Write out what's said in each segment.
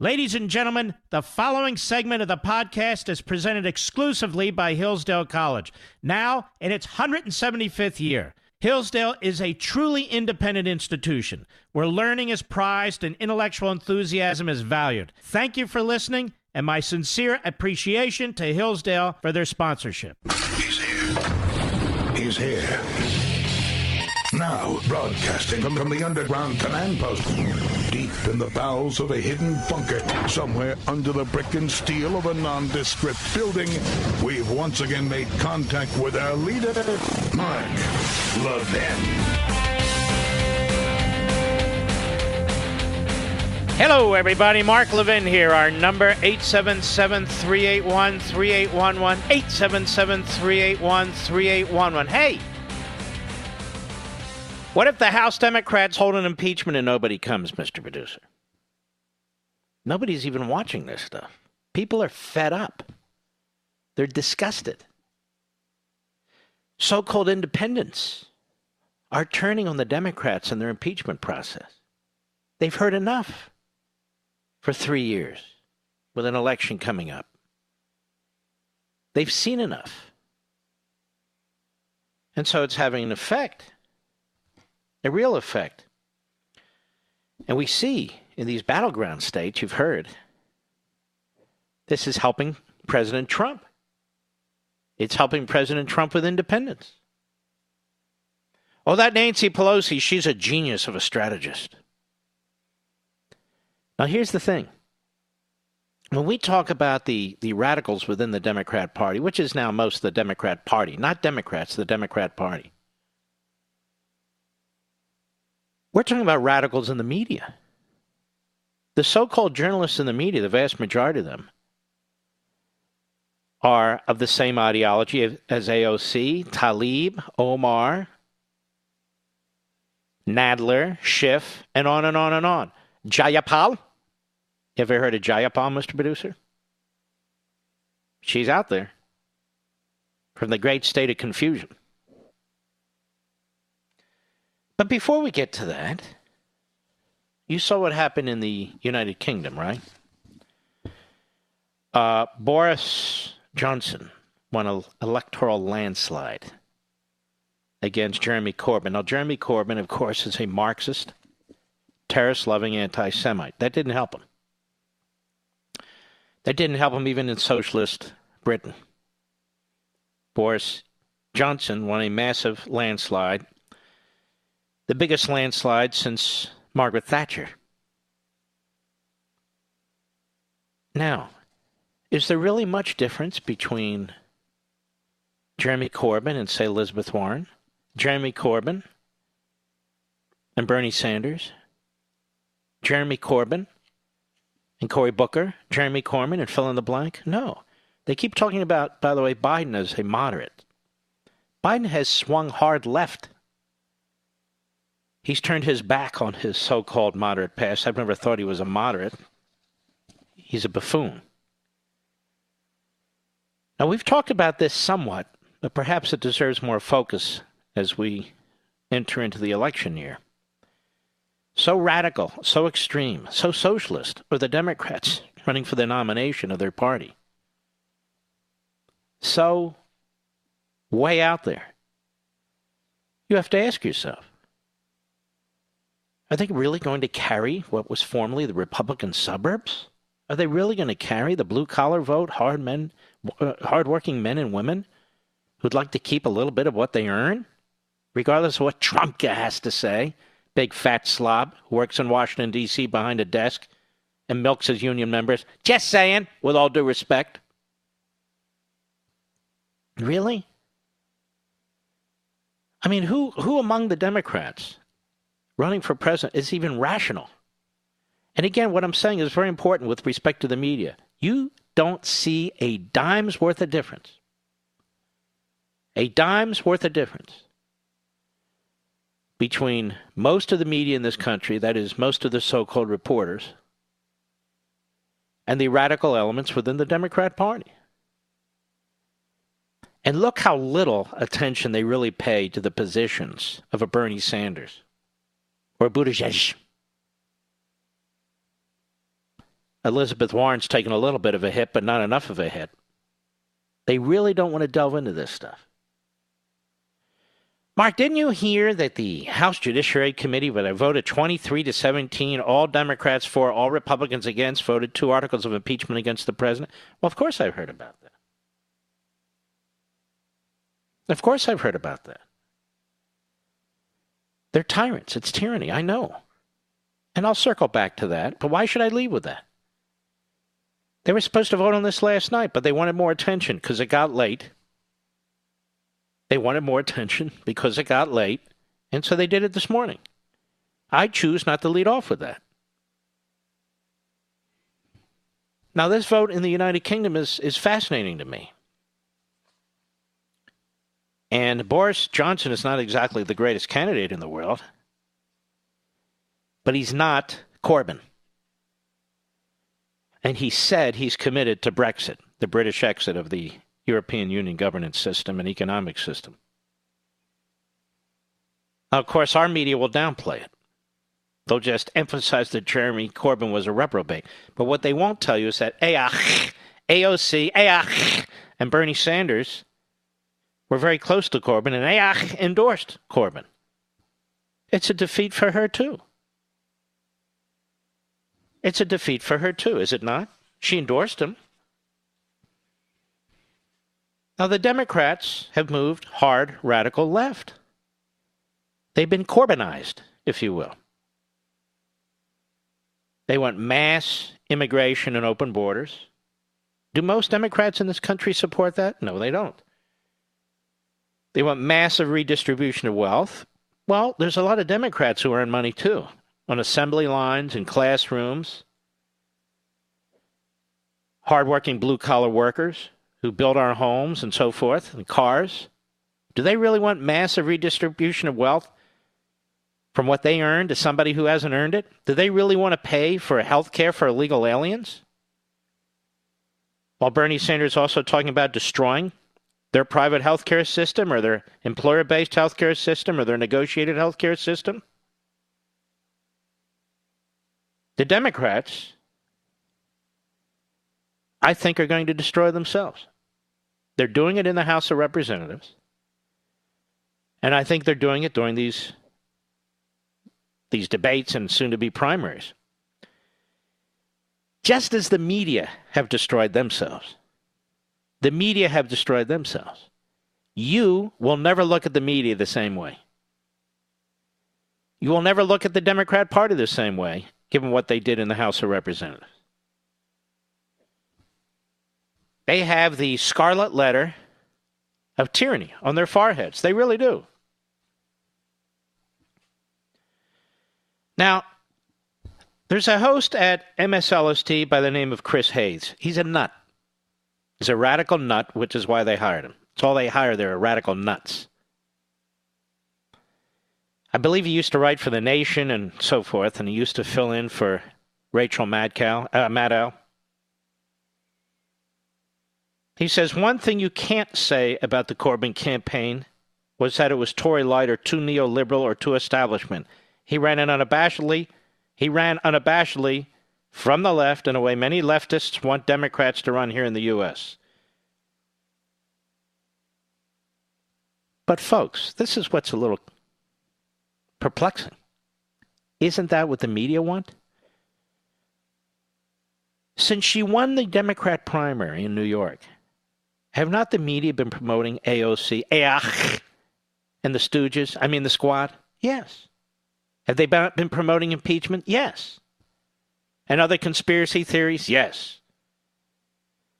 Ladies and gentlemen, the following segment of the podcast is presented exclusively by Hillsdale College. Now, in its 175th year, Hillsdale is a truly independent institution where learning is prized and intellectual enthusiasm is valued. Thank you for listening, and my sincere appreciation to Hillsdale for their sponsorship. He's here. He's here. Now, broadcasting from the underground command post, deep in the bowels of a hidden bunker, somewhere under the brick and steel of a nondescript building, we've once again made contact with our leader, Mark Levin. Hello, everybody. Mark Levin here. Our number, 877-381-3811, 877-381-3811. Hey! What if the House Democrats hold an impeachment and nobody comes, Mr. Producer? Nobody's even watching this stuff. People are fed up. They're disgusted. So-called independents are turning on the Democrats in their impeachment process. They've heard enough for 3 years with an election coming up. They've seen enough. And so it's having an effect. A real effect. And we see in these battleground states, you've heard, this is helping President Trump. It's helping President Trump with independence. Oh, that Nancy Pelosi, she's a genius of a strategist. Now, here's the thing. When we talk about the radicals within the Democrat Party, which is now most of the Democrat Party, not Democrats, the Democrat Party, we're talking about radicals in the media. The so-called journalists in the media, the vast majority of them, are of the same ideology as AOC, Tlaib, Omar, Nadler, Schiff, and on and on and on. Jayapal. You ever heard of Jayapal, Mr. Producer? She's out there. From the great state of confusion. But before we get to that, you saw what happened in the United Kingdom, right? Boris Johnson won an electoral landslide against Jeremy Corbyn. Now, Jeremy Corbyn, of course, is a Marxist, terrorist-loving anti-Semite. That didn't help him. That didn't help him even in socialist Britain. Boris Johnson won a massive landslide. The biggest landslide since Margaret Thatcher. Now, is there really much difference between Jeremy Corbyn and, say, Elizabeth Warren? Jeremy Corbyn and Bernie Sanders? Jeremy Corbyn and Cory Booker? Jeremy Corbyn and fill in the blank? No. They keep talking about, by the way, Biden as a moderate. Biden has swung hard left. He's turned his back on his so-called moderate past. I've never thought he was a moderate. He's a buffoon. Now, we've talked about this somewhat, but perhaps it deserves more focus as we enter into the election year. So radical, so extreme, so socialist are the Democrats running for the nomination of their party. So way out there. You have to ask yourself, are they really going to carry what was formerly the Republican suburbs? Are they really going to carry the blue-collar vote, hard-working men and women who'd like to keep a little bit of what they earn, regardless of what Trump has to say? Big fat slob who works in Washington, D.C. behind a desk and milks his union members. Just saying, with all due respect. Really? I mean, who among the Democrats running for president is even rational? And again, what I'm saying is very important with respect to the media. You don't see a dime's worth of difference. A dime's worth of difference between most of the media in this country, that is, most of the so-called reporters, and the radical elements within the Democrat Party. And look how little attention they really pay to the positions of a Bernie Sanders or Buttigieg. Elizabeth Warren's taken a little bit of a hit, but not enough of a hit. They really don't want to delve into this stuff. Mark, didn't you hear that the House Judiciary Committee, when I voted 23-17, all Democrats for, all Republicans against, voted 2 articles of impeachment against the president? Well, of course I've heard about that. Of course I've heard about that. They're tyrants. It's tyranny. I know. And I'll circle back to that. But why should I leave with that? They were supposed to vote on this last night, but they wanted more attention because it got late. They wanted more attention because it got late, and so they did it this morning. I choose not to lead off with that. Now, this vote in the United Kingdom is fascinating to me. And Boris Johnson is not exactly the greatest candidate in the world, but he's not Corbyn. And he said he's committed to Brexit, the British exit of the European Union governance system and economic system. Now, of course, our media will downplay it. They'll just emphasize that Jeremy Corbyn was a reprobate. But what they won't tell you is that AOC, and Bernie Sanders were very close to Corbyn, and endorsed Corbyn. It's a defeat for her, too. It's a defeat for her, too, is it not? She endorsed him. Now, the Democrats have moved hard, radical left. They've been Corbynized, if you will. They want mass immigration and open borders. Do most Democrats in this country support that? No, they don't. They want massive redistribution of wealth. Well, there's a lot of Democrats who earn money, too, on assembly lines and classrooms. Hardworking blue-collar workers who build our homes and so forth, and cars. Do they really want massive redistribution of wealth from what they earn to somebody who hasn't earned it? Do they really want to pay for health care for illegal aliens? While Bernie Sanders is also talking about destroying their private health care system or their employer-based health care system or their negotiated health care system. The Democrats, I think, are going to destroy themselves. They're doing it in the House of Representatives. And I think they're doing it during these debates and soon-to-be primaries. Just as the media have destroyed themselves. The media have destroyed themselves. You will never look at the media the same way. You will never look at the Democrat Party the same way, given what they did in the House of Representatives. They have the scarlet letter of tyranny on their foreheads. They really do. Now, there's a host at MSLST by the name of Chris Hayes. He's a nut. He's a radical nut, which is why they hired him. It's all they hire. They're radical nuts. I believe he used to write for The Nation and so forth, and he used to fill in for Rachel Maddow. He says, one thing you can't say about the Corbyn campaign was that it was Tory light or too neoliberal or too establishment. He ran unabashedly from the left in a way many leftists want Democrats to run here in the U.S. But folks, this is what's a little perplexing. Isn't that what the media want? Since she won the Democrat primary in New York, have not the media been promoting AOC, and the Stooges, the Squad? Yes. Have they been promoting impeachment? Yes. And other conspiracy theories? Yes.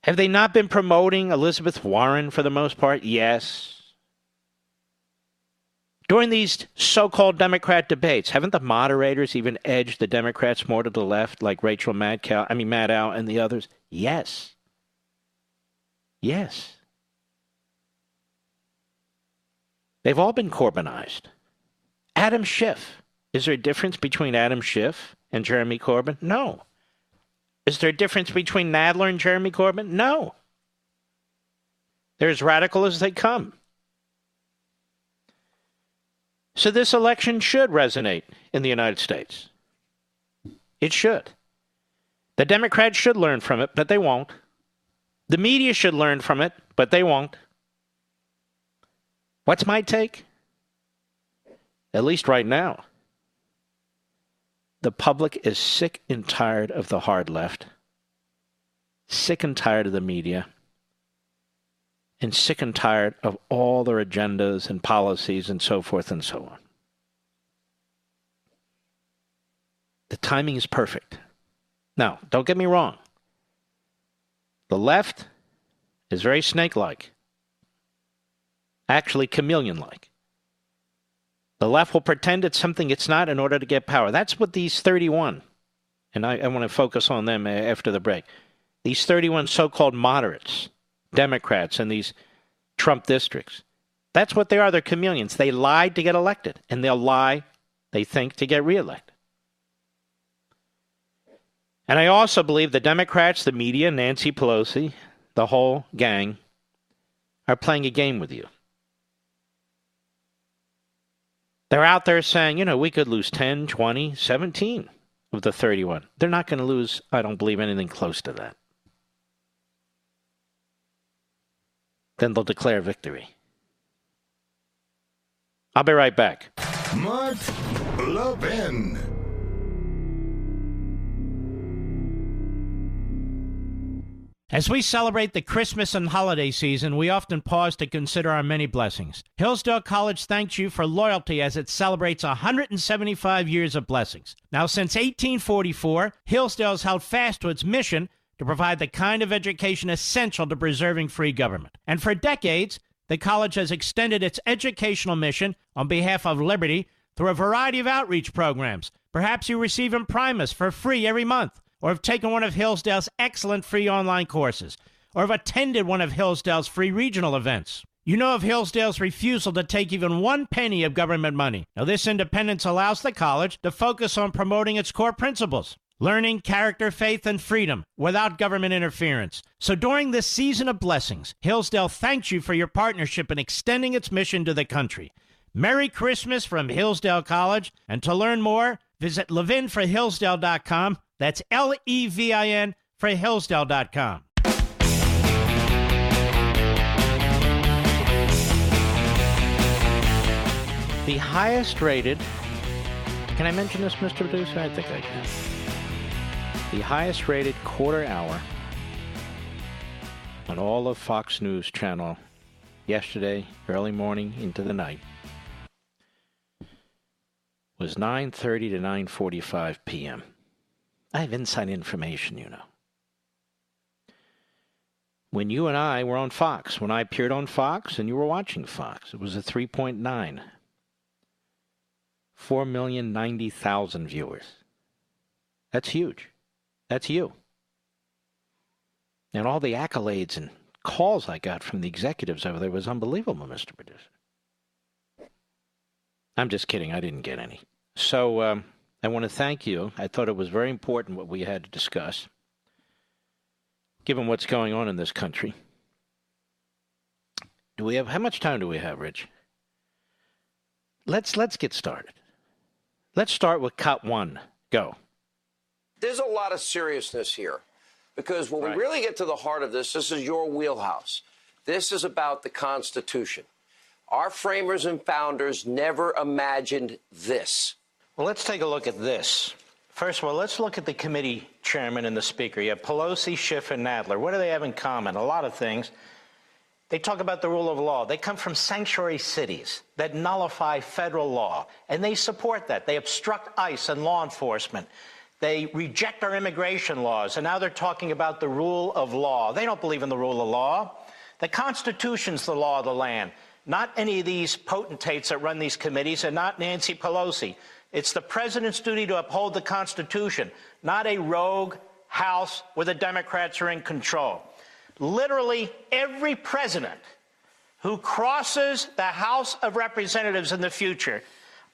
Have they not been promoting Elizabeth Warren for the most part? Yes. During these so-called Democrat debates, haven't the moderators even edged the Democrats more to the left, like Rachel Maddow and the others? Yes. Yes. They've all been Corbynized. Adam Schiff. Is there a difference between Adam Schiff and Jeremy Corbyn? No. Is there a difference between Nadler and Jeremy Corbyn? No. They're as radical as they come. So this election should resonate in the United States. It should. The Democrats should learn from it, but they won't. The media should learn from it, but they won't. What's my take? At least right now, the public is sick and tired of the hard left, sick and tired of the media, and sick and tired of all their agendas and policies and so forth and so on. The timing is perfect. Now, don't get me wrong. The left is very snake-like, actually chameleon-like. The left will pretend it's something it's not in order to get power. That's what these 31, and I want to focus on them after the break, these 31 so-called moderates, Democrats in these Trump districts, that's what they are. They're chameleons. They lied to get elected, and they'll lie, they think, to get reelected. And I also believe the Democrats, the media, Nancy Pelosi, the whole gang, are playing a game with you. They're out there saying, we could lose 10, 20, 17 of the 31. They're not going to lose, I don't believe, anything close to that. Then they'll declare victory. I'll be right back. Mark Levin. As we celebrate the Christmas and holiday season, we often pause to consider our many blessings. Hillsdale College thanks you for loyalty as it celebrates 175 years of blessings. Now, since 1844, Hillsdale has held fast to its mission to provide the kind of education essential to preserving free government. And for decades, the college has extended its educational mission on behalf of liberty through a variety of outreach programs. Perhaps you receive Imprimus for free every month, or have taken one of Hillsdale's excellent free online courses, or have attended one of Hillsdale's free regional events. You know of Hillsdale's refusal to take even 1 penny of government money. Now, this independence allows the college to focus on promoting its core principles: learning, character, faith, and freedom without government interference. So during this season of blessings, Hillsdale thanks you for your partnership in extending its mission to the country. Merry Christmas from Hillsdale College, and to learn more, visit levinforhillsdale.com. That's Levin for Hillsdale.com. The highest rated, can I mention this, Mr. Producer? I think I can. The highest rated quarter hour on all of Fox News channel yesterday, early morning into the night, was 9:30 to 9:45 p.m. I have inside information, When you and I were on Fox, when I appeared on Fox and you were watching Fox, it was a 3.9. 4,090,000 viewers. That's huge. That's you. And all the accolades and calls I got from the executives over there was unbelievable, Mr. Producer. I'm just kidding. I didn't get any. So I want to thank you. I thought it was very important what we had to discuss, given what's going on in this country. How much time do we have, Rich? Let's get started. Let's start with cut 1. Go. There's a lot of seriousness here, because when we really get to the heart of this is your wheelhouse. This is about the Constitution. Our framers and founders never imagined this. Well, let's take a look at this. First of all, let's look at the committee chairman and the speaker. You have Pelosi, Schiff, and Nadler. What do they have in common? A lot of things. They talk about the rule of law. They come from sanctuary cities that nullify federal law, and they support that. They obstruct ICE and law enforcement. They reject our immigration laws, and now they're talking about the rule of law. They don't believe in the rule of law. The Constitution's the law of the land, not any of these potentates that run these committees, and not Nancy Pelosi. It's the president's duty to uphold the Constitution, not a rogue House where the Democrats are in control. Literally every president who crosses the House of Representatives in the future,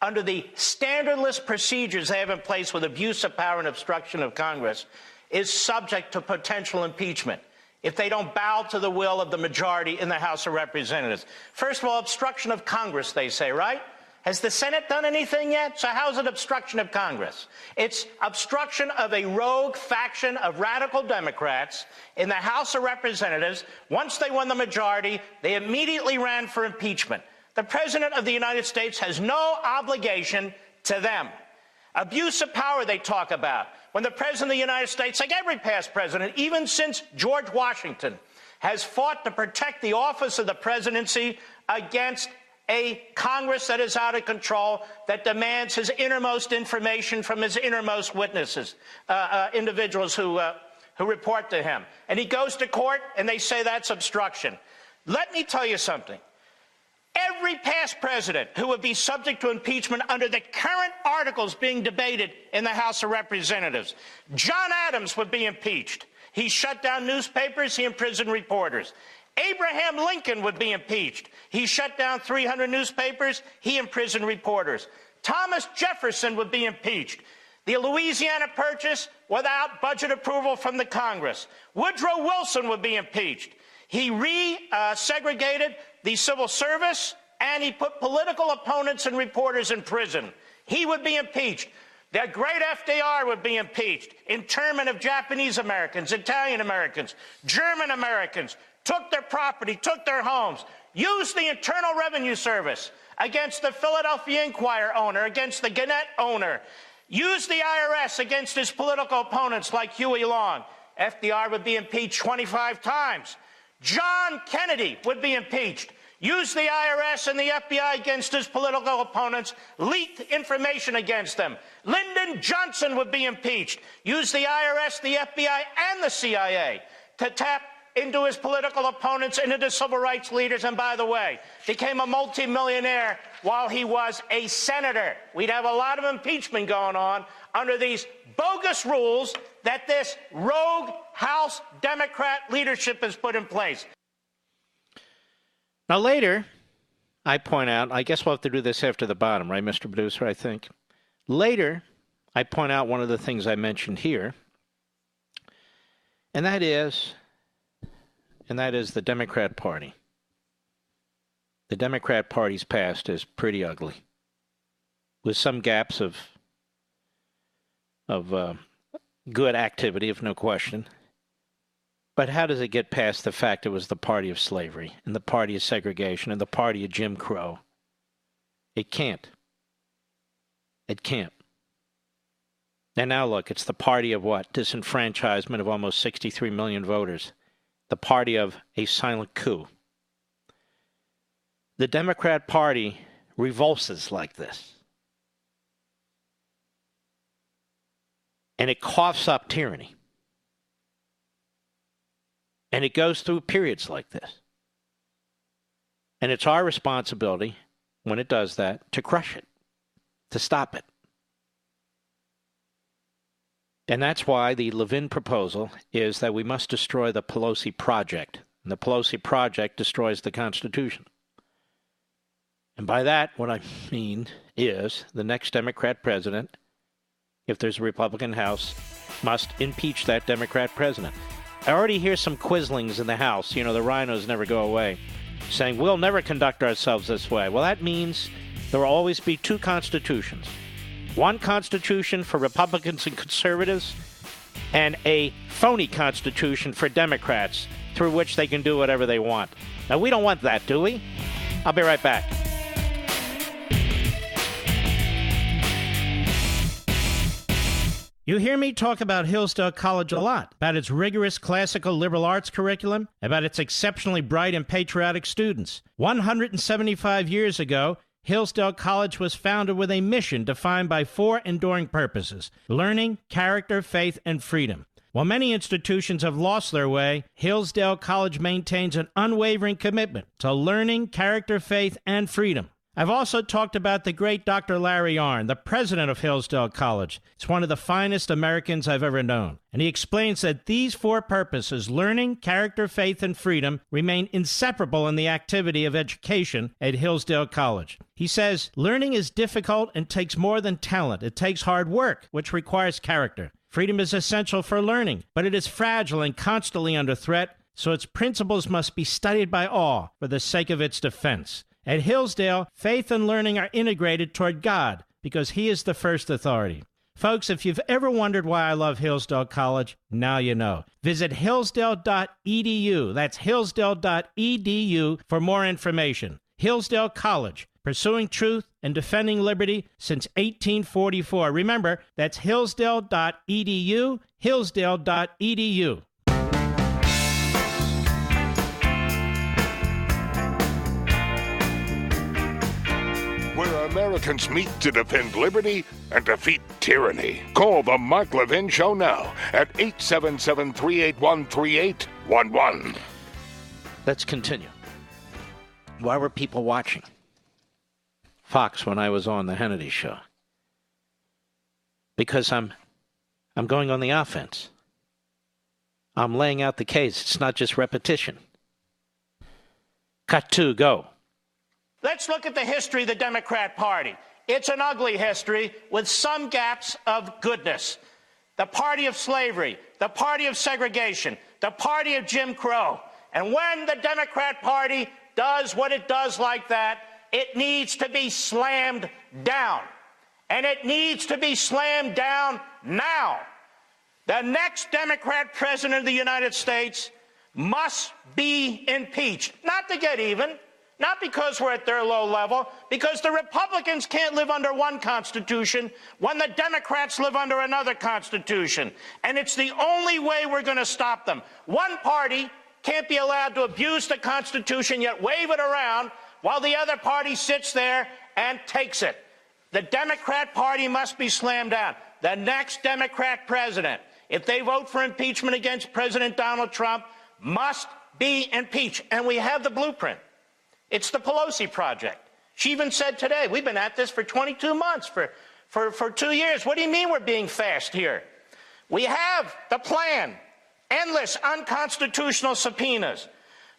under the standardless procedures they have in place with abuse of power and obstruction of Congress, is subject to potential impeachment if they don't bow to the will of the majority in the House of Representatives. First of all, obstruction of Congress, they say, right? Has the Senate done anything yet? So how is it obstruction of Congress? It's obstruction of a rogue faction of radical Democrats in the House of Representatives. Once they won the majority, they immediately ran for impeachment. The President of the United States has no obligation to them. Abuse of power they talk about. When the President of the United States, like every past president, even since George Washington, has fought to protect the office of the presidency against a Congress that is out of control, that demands his innermost information from his innermost witnesses, individuals who report to him. And he goes to court, and they say that's obstruction. Let me tell you something. Every past president who would be subject to impeachment under the current articles being debated in the House of Representatives, John Adams would be impeached. He shut down newspapers, he imprisoned reporters. Abraham Lincoln would be impeached. He shut down 300 newspapers, he imprisoned reporters. Thomas Jefferson would be impeached. The Louisiana Purchase without budget approval from the Congress. Woodrow Wilson would be impeached. He segregated the civil service, and he put political opponents and reporters in prison. He would be impeached. The great FDR would be impeached. Internment of Japanese Americans, Italian Americans, German Americans, took their property, took their homes, used the Internal Revenue Service against the Philadelphia Inquirer owner, against the Gannett owner, used the IRS against his political opponents like Huey Long. FDR would be impeached 25 times. John Kennedy would be impeached. Used the IRS and the FBI against his political opponents, leaked information against them. Lyndon Johnson would be impeached. Used the IRS, the FBI, and the CIA to tap into his political opponents and into civil rights leaders, and by the way, became a multimillionaire while he was a senator. We'd have a lot of impeachment going on under these bogus rules that this rogue House Democrat leadership has put in place. Now later, I point out, I guess we'll have to do this after the bottom, right, Mr. Producer, I think. Later, I point out one of the things I mentioned here, and that is the Democrat Party. The Democrat Party's past is pretty ugly, with some gaps of good activity, if no question. But how does it get past the fact it was the party of slavery and the party of segregation and the party of Jim Crow? It can't. It can't. And now look, it's the party of what? Disenfranchisement of almost 63 million voters. The party of a silent coup. The Democrat Party revulses like this. And it coughs up tyranny. And it goes through periods like this. And it's our responsibility, when it does that, to crush it, to stop it. And that's why the Levin proposal is that we must destroy the Pelosi Project. And the Pelosi Project destroys the Constitution. And by that, what I mean is the next Democrat president, if there's a Republican House, must impeach that Democrat president. I already hear some quizzlings in the House, the rhinos never go away, saying we'll never conduct ourselves this way. Well, that means there will always be two constitutions. One constitution for Republicans and conservatives, and a phony constitution for Democrats, through which they can do whatever they want. Now, we don't want that, do we? I'll be right back. You hear me talk about Hillsdale College a lot, about its rigorous classical liberal arts curriculum, about its exceptionally bright and patriotic students. 175 years ago, Hillsdale College was founded with a mission defined by 4 enduring purposes: learning, character, faith, and freedom. While many institutions have lost their way, Hillsdale College maintains an unwavering commitment to learning, character, faith, and freedom. I've also talked about the great Dr. Larry Arnn, the president of Hillsdale College. He's one of the finest Americans I've ever known. And he explains that these 4 purposes, learning, character, faith, and freedom, remain inseparable in the activity of education at Hillsdale College. He says, learning is difficult and takes more than talent. It takes hard work, which requires character. Freedom is essential for learning, but it is fragile and constantly under threat, so its principles must be studied by all for the sake of its defense. At Hillsdale, faith and learning are integrated toward God because He is the first authority. Folks, if you've ever wondered why I love Hillsdale College, now you know. Visit hillsdale.edu. That's hillsdale.edu for more information. Hillsdale College, pursuing truth and defending liberty since 1844. Remember, that's hillsdale.edu, hillsdale.edu. Where Americans meet to defend liberty and defeat tyranny. Call the Mark Levin Show now at 877-381-3811. Let's continue. Why were people watching Fox when I was on the Hannity Show? Because I'm going on the offense. I'm laying out the case. It's not just repetition. Cut 2, go. Let's look at the history of the Democrat Party. It's an ugly history with some gaps of goodness. The party of slavery, the party of segregation, the party of Jim Crow. And when the Democrat Party does what it does like that, it needs to be slammed down. And it needs to be slammed down now. The next Democrat president of the United States must be impeached. Not to get even. Not because we're at their low level, because the Republicans can't live under one constitution when the Democrats live under another constitution. And it's the only way we're going to stop them. One party can't be allowed to abuse the Constitution yet wave it around while the other party sits there and takes it. The Democrat Party must be slammed down. The next Democrat president, if they vote for impeachment against President Donald Trump, must be impeached. And we have the blueprint. It's the Pelosi project. She even said today, we've been at this for 22 months, for 2 years. What do you mean we're being fast here? We have the plan. Endless unconstitutional subpoenas.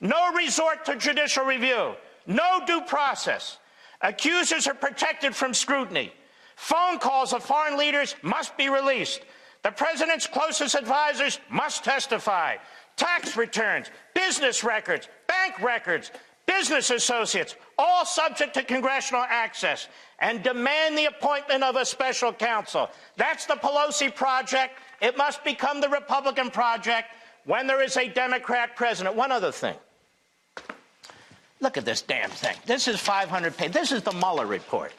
No resort to judicial review. No due process. Accusers are protected from scrutiny. Phone calls of foreign leaders must be released. The president's closest advisors must testify. Tax returns, business records, bank records, business associates, all subject to congressional access, and demand the appointment of a special counsel. That's the Pelosi project. It must become the Republican project when there is a Democrat president. One other thing. Look at this damn thing. This is 500 pages. This is the Mueller report.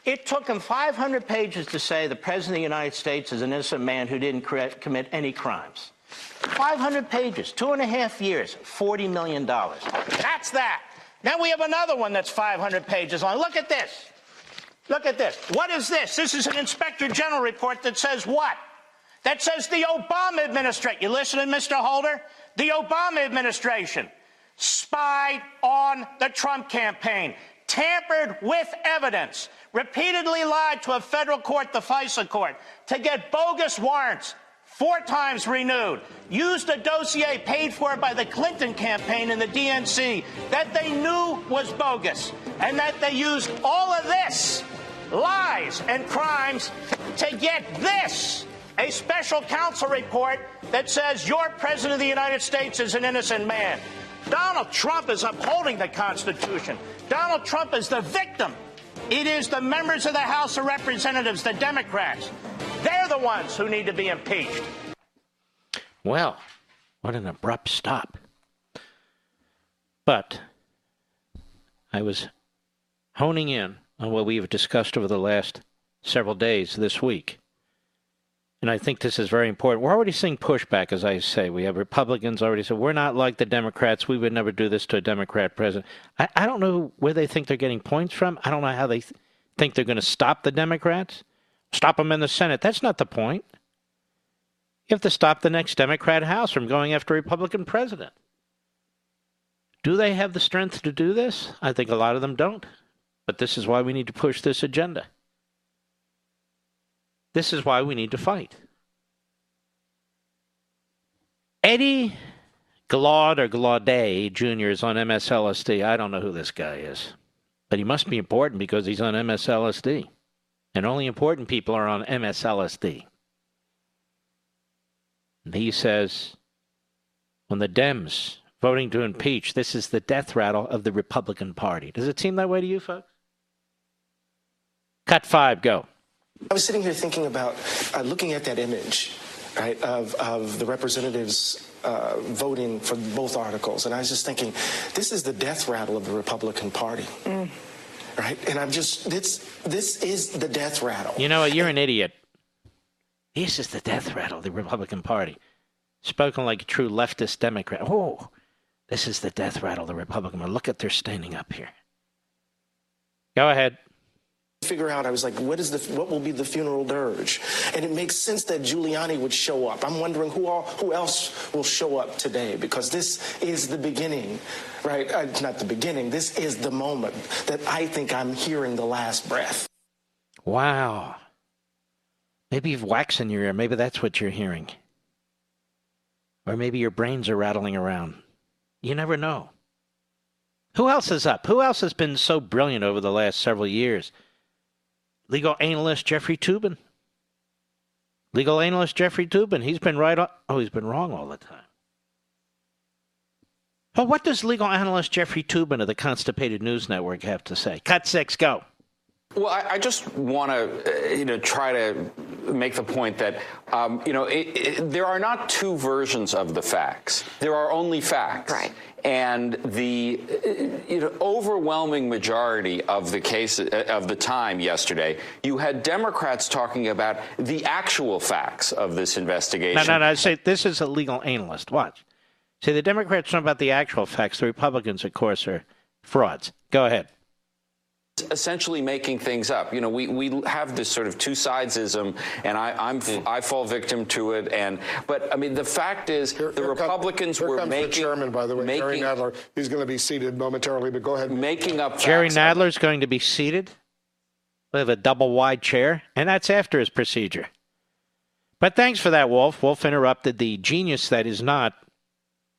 It took him 500 pages to say the President of the United States is an innocent man who didn't commit any crimes. 500 pages, 2.5 years, $40 million. That's that. Now we have another one that's 500 pages long. Look at this. Look at this. What is this? This is an Inspector General report that says what? That says the Obama administration, you listening, Mr. Holder? The Obama administration spied on the Trump campaign, tampered with evidence, repeatedly lied to a federal court, the FISA court, to get bogus warrants, 4 times renewed, used a dossier paid for by the Clinton campaign and the DNC that they knew was bogus, and that they used all of this, lies and crimes, to get this, a special counsel report that says your President of the United States is an innocent man. Donald Trump is upholding the Constitution. Donald Trump is the victim. It is the members of the House of Representatives, the Democrats. They're the ones who need to be impeached. Well, what an abrupt stop. But I was honing in on what we've discussed over the last several days this week. And I think this is very important. We're already seeing pushback, as I say. We have Republicans already said, we're not like the Democrats. We would never do this to a Democrat president. I don't know where they think they're getting points from. I don't know how they think they're going to stop the Democrats. Stop them in the Senate. That's not the point. You have to stop the next Democrat House from going after a Republican president. Do they have the strength to do this? I think a lot of them don't. But this is why we need to push this agenda. This is why we need to fight. Eddie Glaude or Glaude Jr. is on MSLSD. I don't know who this guy is. But he must be important because he's on MSLSD. And only important people are on MSLSD. And he says, when the Dems voting to impeach. This is the death rattle of the Republican Party. Does it seem that way to you, folks? Cut 5, go. I was sitting here thinking about looking at that image, right, of the representatives voting for both articles. And I was just thinking, this is the death rattle of the Republican Party. Right? And I'm just, this is the death rattle. You know what? You're an idiot. This is the death rattle of the Republican Party. Spoken like a true leftist Democrat. Oh, this is the death rattle of the Republican Party. Look at they're standing up here. Go ahead. Figure out, I was like, what will be the funeral dirge? And it makes sense that Giuliani would show up. I'm wondering who else will show up today, because this is the beginning, right? Not the beginning. This is the moment that I think I'm hearing the last breath. Wow. Maybe you've wax in your ear. Maybe that's what you're hearing. Or maybe your brains are rattling around. You never know. Who else is up? Who else has been so brilliant over the last several years? Legal analyst Jeffrey Toobin. Legal analyst Jeffrey Toobin. He's been right on. Oh, he's been wrong all the time. But what does legal analyst Jeffrey Toobin of the Constipated News Network have to say? Cut 6, go. Well, I just want to, try to make the point that, there are not two versions of the facts. There are only facts. Right. And the overwhelming majority of the case of the time yesterday, you had Democrats talking about the actual facts of this investigation. No. Say this is a legal analyst. Watch. See, the Democrats know about the actual facts. The Republicans, of course, are frauds. Go ahead. Essentially making things up. We have this sort of two-sidesism, and I fall victim to it. But I mean, the fact is, the Republicans were making. The chairman, by the way, Jerry Nadler. He's going to be seated momentarily, but go ahead. Making up. Jerry Nadler's going to be seated with a double wide chair, and that's after his procedure. But thanks for that, Wolf. Wolf interrupted the genius that is not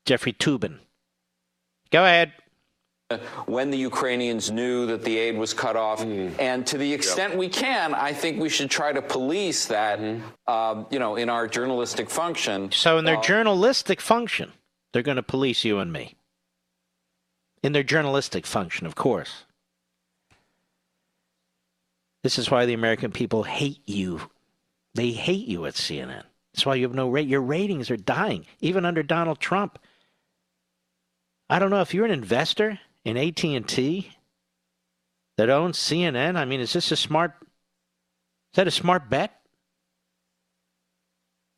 Jeffrey Toobin. Go ahead. When the Ukrainians knew that the aid was cut off. And to the extent we can, I think we should try to police that, in our journalistic function. So in their journalistic function, they're going to police you and me. In their journalistic function, of course. This is why the American people hate you. They hate you at CNN. That's why you have no rate. Your ratings are dying, even under Donald Trump. I don't know if you're an investor in AT&T that owns CNN. I mean, is that a smart bet?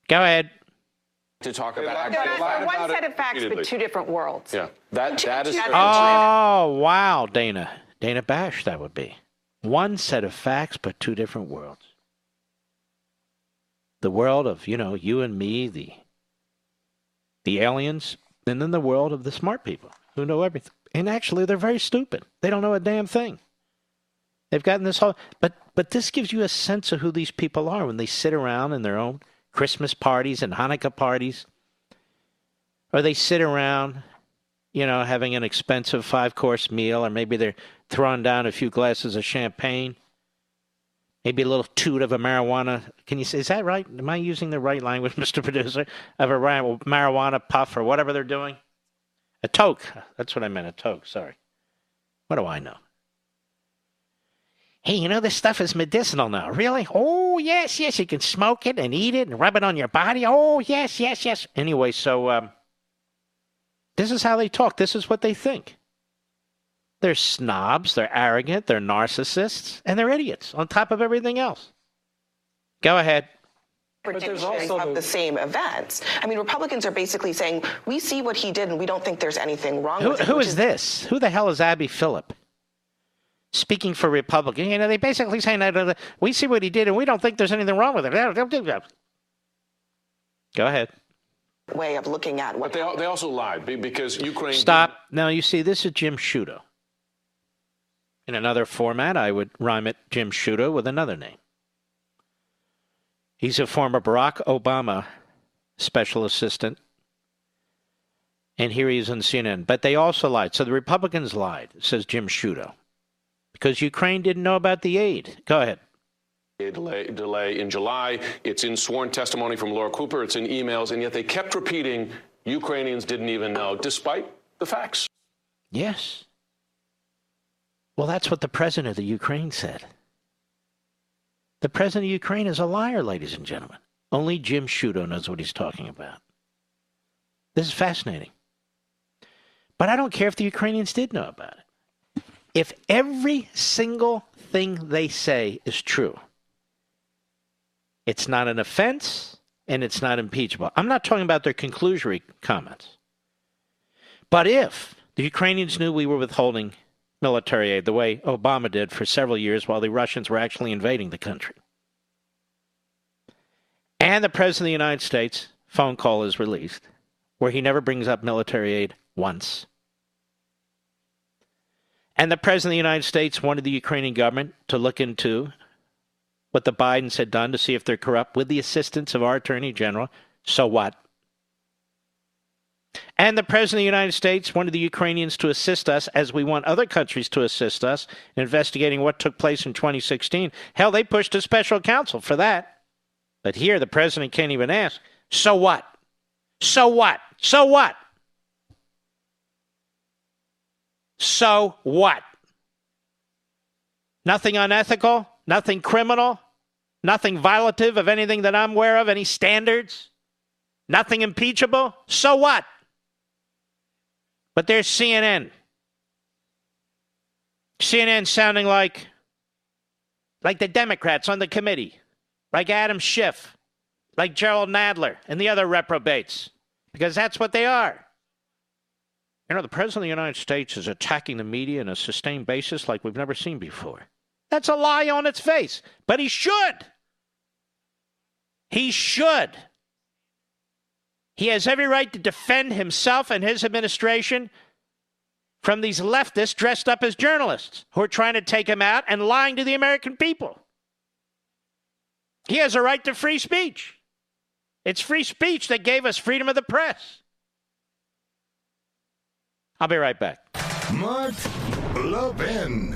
Go ahead. To talk about one set of facts, but two different worlds. Yeah, that is. Oh, wow, Dana Bash, that would be. One set of facts, but two different worlds. The world of, you and me, the aliens, and then the world of the smart people who know everything. And actually, they're very stupid. They don't know a damn thing. They've gotten this whole... But this gives you a sense of who these people are when they sit around in their own Christmas parties and Hanukkah parties. Or they sit around, having an expensive 5-course meal, or maybe they're throwing down a few glasses of champagne. Maybe a little toot of a marijuana. Can you say, is that right? Am I using the right language, Mr. Producer? Of a marijuana puff or whatever they're doing? A toke. That's what I meant, a toke. Sorry. What do I know? Hey, this stuff is medicinal now. Really? Oh, yes. You can smoke it and eat it and rub it on your body. Oh, yes. Anyway, so this is how they talk. This is what they think. They're snobs. They're arrogant. They're narcissists. And they're idiots on top of everything else. Go ahead. But there's also of the same events. I mean, Republicans are basically saying, we see what he did and we don't think there's anything wrong with it. Who is this? Who the hell is Abby Phillip? Speaking for Republicans. They basically saying that we see what he did and we don't think there's anything wrong with it. Go ahead. Way of looking at what. But they also lied because Ukraine. Stop. Now, you see, this is Jim Sciutto. In another format, I would rhyme it Jim Sciutto with another name. He's a former Barack Obama special assistant. And here he is on CNN. But they also lied. So the Republicans lied, says Jim Sciutto. Because Ukraine didn't know about the aid. Go ahead. Delay in July. It's in sworn testimony from Laura Cooper. It's in emails. And yet they kept repeating Ukrainians didn't even know, despite the facts. Yes. Well, that's what the president of the Ukraine said. The president of Ukraine is a liar, ladies and gentlemen. Only Jim Sciutto knows what he's talking about. This is fascinating. But I don't care if the Ukrainians did know about it. If every single thing they say is true, it's not an offense and it's not impeachable. I'm not talking about their conclusory comments. But if the Ukrainians knew we were withholding military aid the way Obama did for several years while the Russians were actually invading the country, and the President of the United States phone call is released where he never brings up military aid once, and the President of the United States wanted the Ukrainian government to look into what the Bidens had done to see if they're corrupt with the assistance of our Attorney General, so what? And the President of the United States wanted the Ukrainians to assist us as we want other countries to assist us in investigating what took place in 2016. Hell, they pushed a special counsel for that. But here, the president can't even ask, so what? So what? So what? So what? Nothing unethical, nothing criminal, nothing violative of anything that I'm aware of, any standards, nothing impeachable. So what? But there's CNN. CNN sounding like the Democrats on the committee, like Adam Schiff, like Gerald Nadler and the other reprobates, because that's what they are. You know, the President of the United States is attacking the media on a sustained basis like we've never seen before. That's a lie on its face, but he should. He should. He has every right to defend himself and his administration from these leftists dressed up as journalists who are trying to take him out and lying to the American people. He has a right to free speech. It's free speech that gave us freedom of the press. I'll be right back. Mark Levin.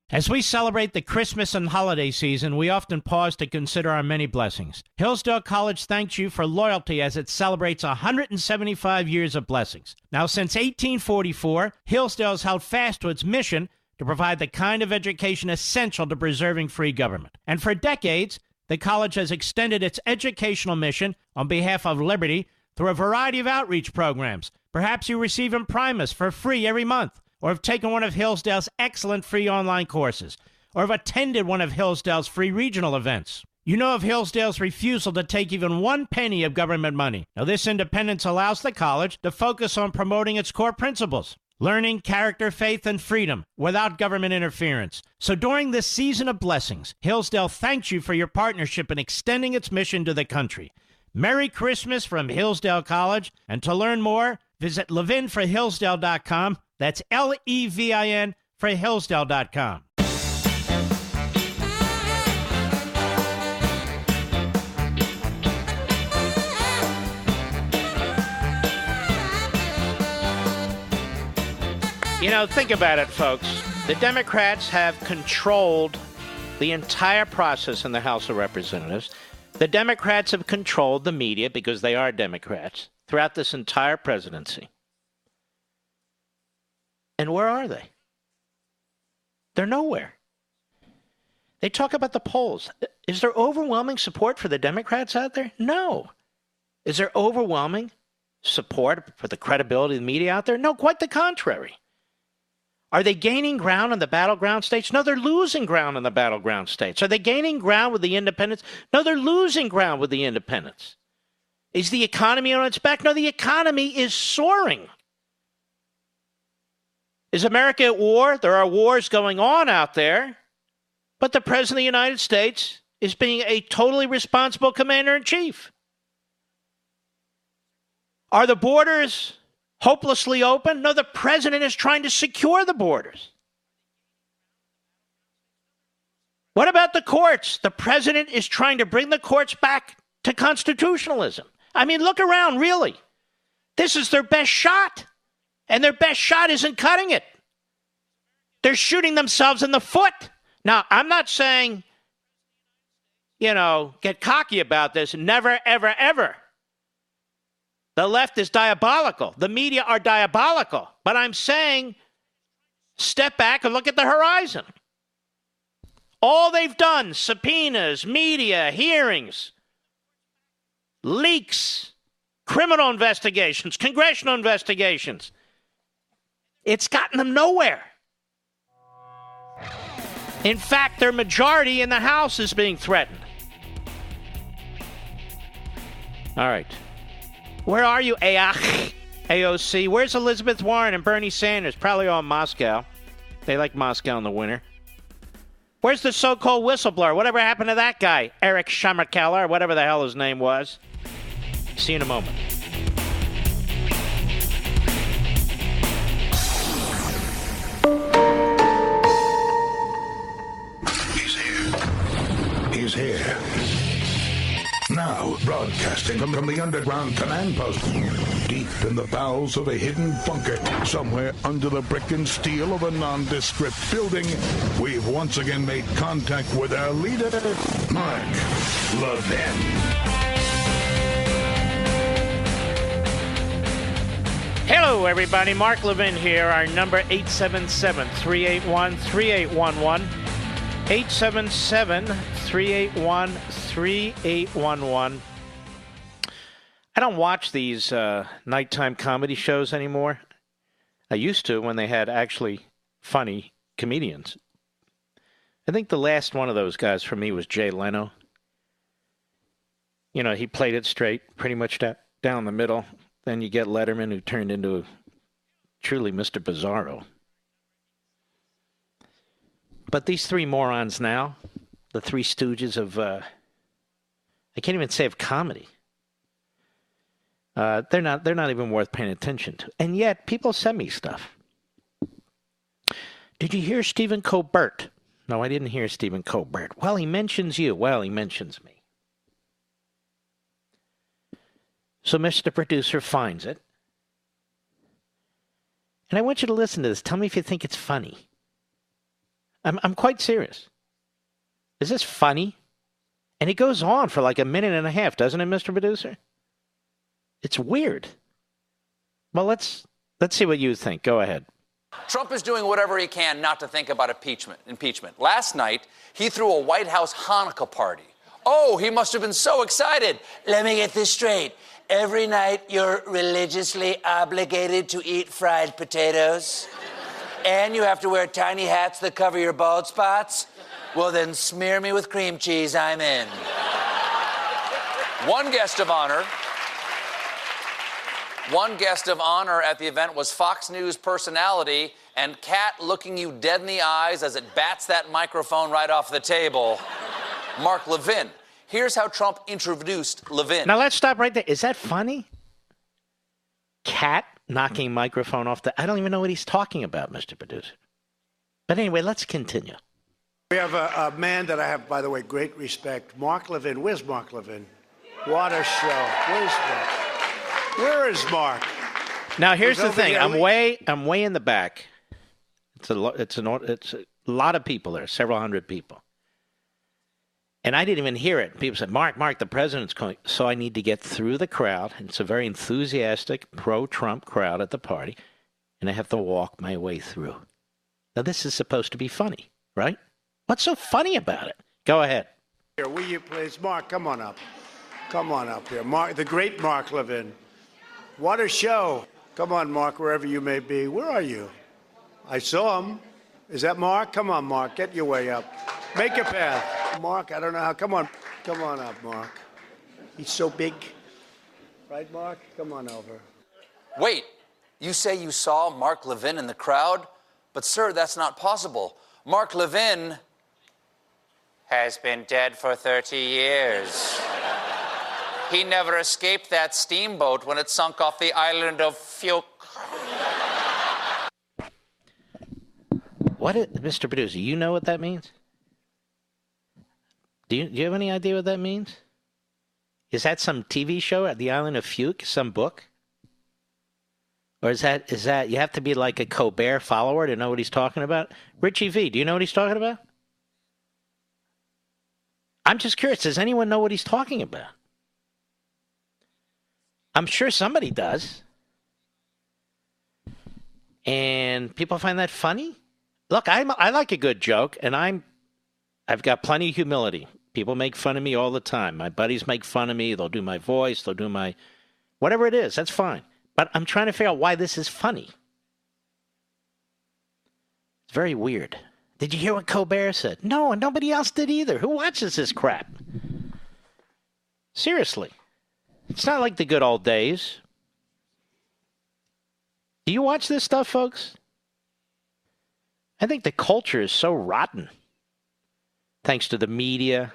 As we celebrate the Christmas and holiday season, we often pause to consider our many blessings. Hillsdale College thanks you for loyalty as it celebrates 175 years of blessings. Now, since 1844, Hillsdale has held fast to its mission to provide the kind of education essential to preserving free government. And for decades, the college has extended its educational mission on behalf of liberty through a variety of outreach programs. Perhaps you receive Imprimus for free every month, or have taken one of Hillsdale's excellent free online courses, or have attended one of Hillsdale's free regional events. You know of Hillsdale's refusal to take even 1 penny of government money. Now, this independence allows the college to focus on promoting its core principles: learning, character, faith, and freedom without government interference. So during this season of blessings, Hillsdale thanks you for your partnership in extending its mission to the country. Merry Christmas from Hillsdale College, and to learn more, visit levinforhillsdale.com. That's Levin for Hillsdale.com. You know, think about it, folks. The Democrats have controlled the entire process in the House of Representatives. The Democrats have controlled the media, because they are Democrats, throughout this entire presidency. And where are they? They're nowhere. They talk about the polls. Is there overwhelming support for the Democrats out there? No. Is there overwhelming support for the credibility of the media out there? No, quite the contrary. Are they gaining ground in the battleground states? No, they're losing ground in the battleground states. Are they gaining ground with the independents? No, they're losing ground with the independents. Is the economy on its back? No, the economy is soaring. Is America at war? There are wars going on out there, but the President of the United States is being a totally responsible commander-in-chief. Are the borders hopelessly open? No, the President is trying to secure the borders. What about the courts? The President is trying to bring the courts back to constitutionalism. I mean, look around, really. This is their best shot. And their best shot isn't cutting it. They're shooting themselves in the foot. Now, I'm not saying, get cocky about this. Never, ever, ever. The left is diabolical. The media are diabolical. But I'm saying, step back and look at the horizon. All they've done, subpoenas, media, hearings, leaks, criminal investigations, congressional investigations. It's gotten them nowhere. In fact, their majority in the House is being threatened. All right. Where are you, AOC? Where's Elizabeth Warren and Bernie Sanders? Probably all in Moscow. They like Moscow in the winter. Where's the so-called whistleblower? Whatever happened to that guy? Eric Schmierkeller, or whatever the hell his name was. See you in a moment. He's here. Now, broadcasting from the underground command post, deep in the bowels of a hidden bunker, somewhere under the brick and steel of a nondescript building, we've once again made contact with our leader, Mark Levin. Hello, everybody. Mark Levin here. Our number 877-381-3811. 877-381-3811. I don't watch these nighttime comedy shows anymore. I used to when they had actually funny comedians. I think the last one of those guys for me was Jay Leno. He played it straight, pretty much down the middle. Then you get Letterman, who turned into truly Mr. Bizarro. But these three morons now, the three stooges of, I can't even say of comedy. They're not even worth paying attention to. And yet, people send me stuff. Did you hear Stephen Colbert? No, I didn't hear Stephen Colbert. Well, he mentions you. Well, he mentions me. So Mr. Producer finds it. And I want you to listen to this. Tell me if you think it's funny. I'm quite serious. Is this funny? And it goes on for like a minute and a half, doesn't it, Mr. Producer? It's weird. Well, let's see what you think. Go ahead. Trump is doing whatever he can not to think about impeachment. Last night, he threw a White House Hanukkah party. Oh, he must have been so excited. Let me get this straight. Every night, you're religiously obligated to eat fried potatoes. And you have to wear tiny hats that cover your bald spots? Well, then smear me with cream cheese. I'm in. One guest of honor at the event was Fox News personality and cat looking you dead in the eyes as it bats that microphone right off the table, Mark Levin. Here's how Trump introduced Levin. Now, let's stop right there. Is that funny? Cat knocking microphone off the... I don't even know what he's talking about, Mr. Producer. But anyway, let's continue. We have a man that I have, by the way, great respect. Mark Levin. Where's Mark Levin? What a show. Where's Mark? Where is Mark? Now, here's the thing. I'm way in the back. It's a lot of people there, several hundred people. And I didn't even hear it. People said, Mark, the president's coming. So I need to get through the crowd. And it's a very enthusiastic, pro-Trump crowd at the party. And I have to walk my way through. Now, this is supposed to be funny, right? What's so funny about it? Go ahead. Here, will you please? Mark, come on up. Come on up here. Mark, the great Mark Levin. What a show. Come on, Mark, wherever you may be. Where are you? I saw him. Is that Mark? Come on, Mark. Get your way up. Make a path. Mark, I don't know how. Come on up, Mark. He's so big. Right, Mark? Come on over. Wait, you say you saw Mark Levin in the crowd? But, sir, that's not possible. Mark Levin has been dead for 30 years. He never escaped that steamboat when it sunk off the island of Fuke. Mr. Producer, you know what that means? Do you have any idea what that means? Is that some TV show at the island of Fuke, some book? Or is that you have to be like a Colbert follower to know what he's talking about? Richie V, do you know what he's talking about? I'm just curious, does anyone know what he's talking about? I'm sure somebody does. And people find that funny? Look, I like a good joke, and I've got plenty of humility. People make fun of me all the time. My buddies make fun of me. They'll do my voice. They'll do my... whatever it is, that's fine. But I'm trying to figure out why this is funny. It's very weird. Did you hear what Colbert said? No, and nobody else did either. Who watches this crap? Seriously. It's not like the good old days. Do you watch this stuff, folks? I think the culture is so rotten. Thanks to the media,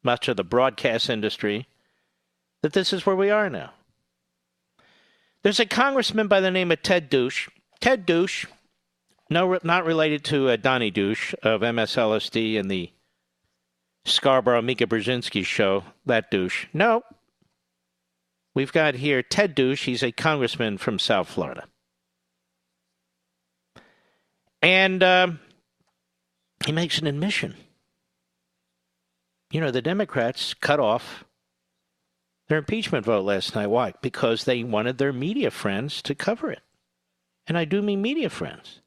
much of the broadcast industry, that this is where we are now. There's a congressman by the name of Ted Douche. Ted Douche, no, not related to Donnie Douche of MSLSD and the Scarborough Mika Brzezinski show, that douche. No. We've got here Ted Douche. He's a congressman from South Florida. And he makes an admission. You know, the Democrats cut off their impeachment vote last night. Why? Because they wanted their media friends to cover it. And I do mean media friends.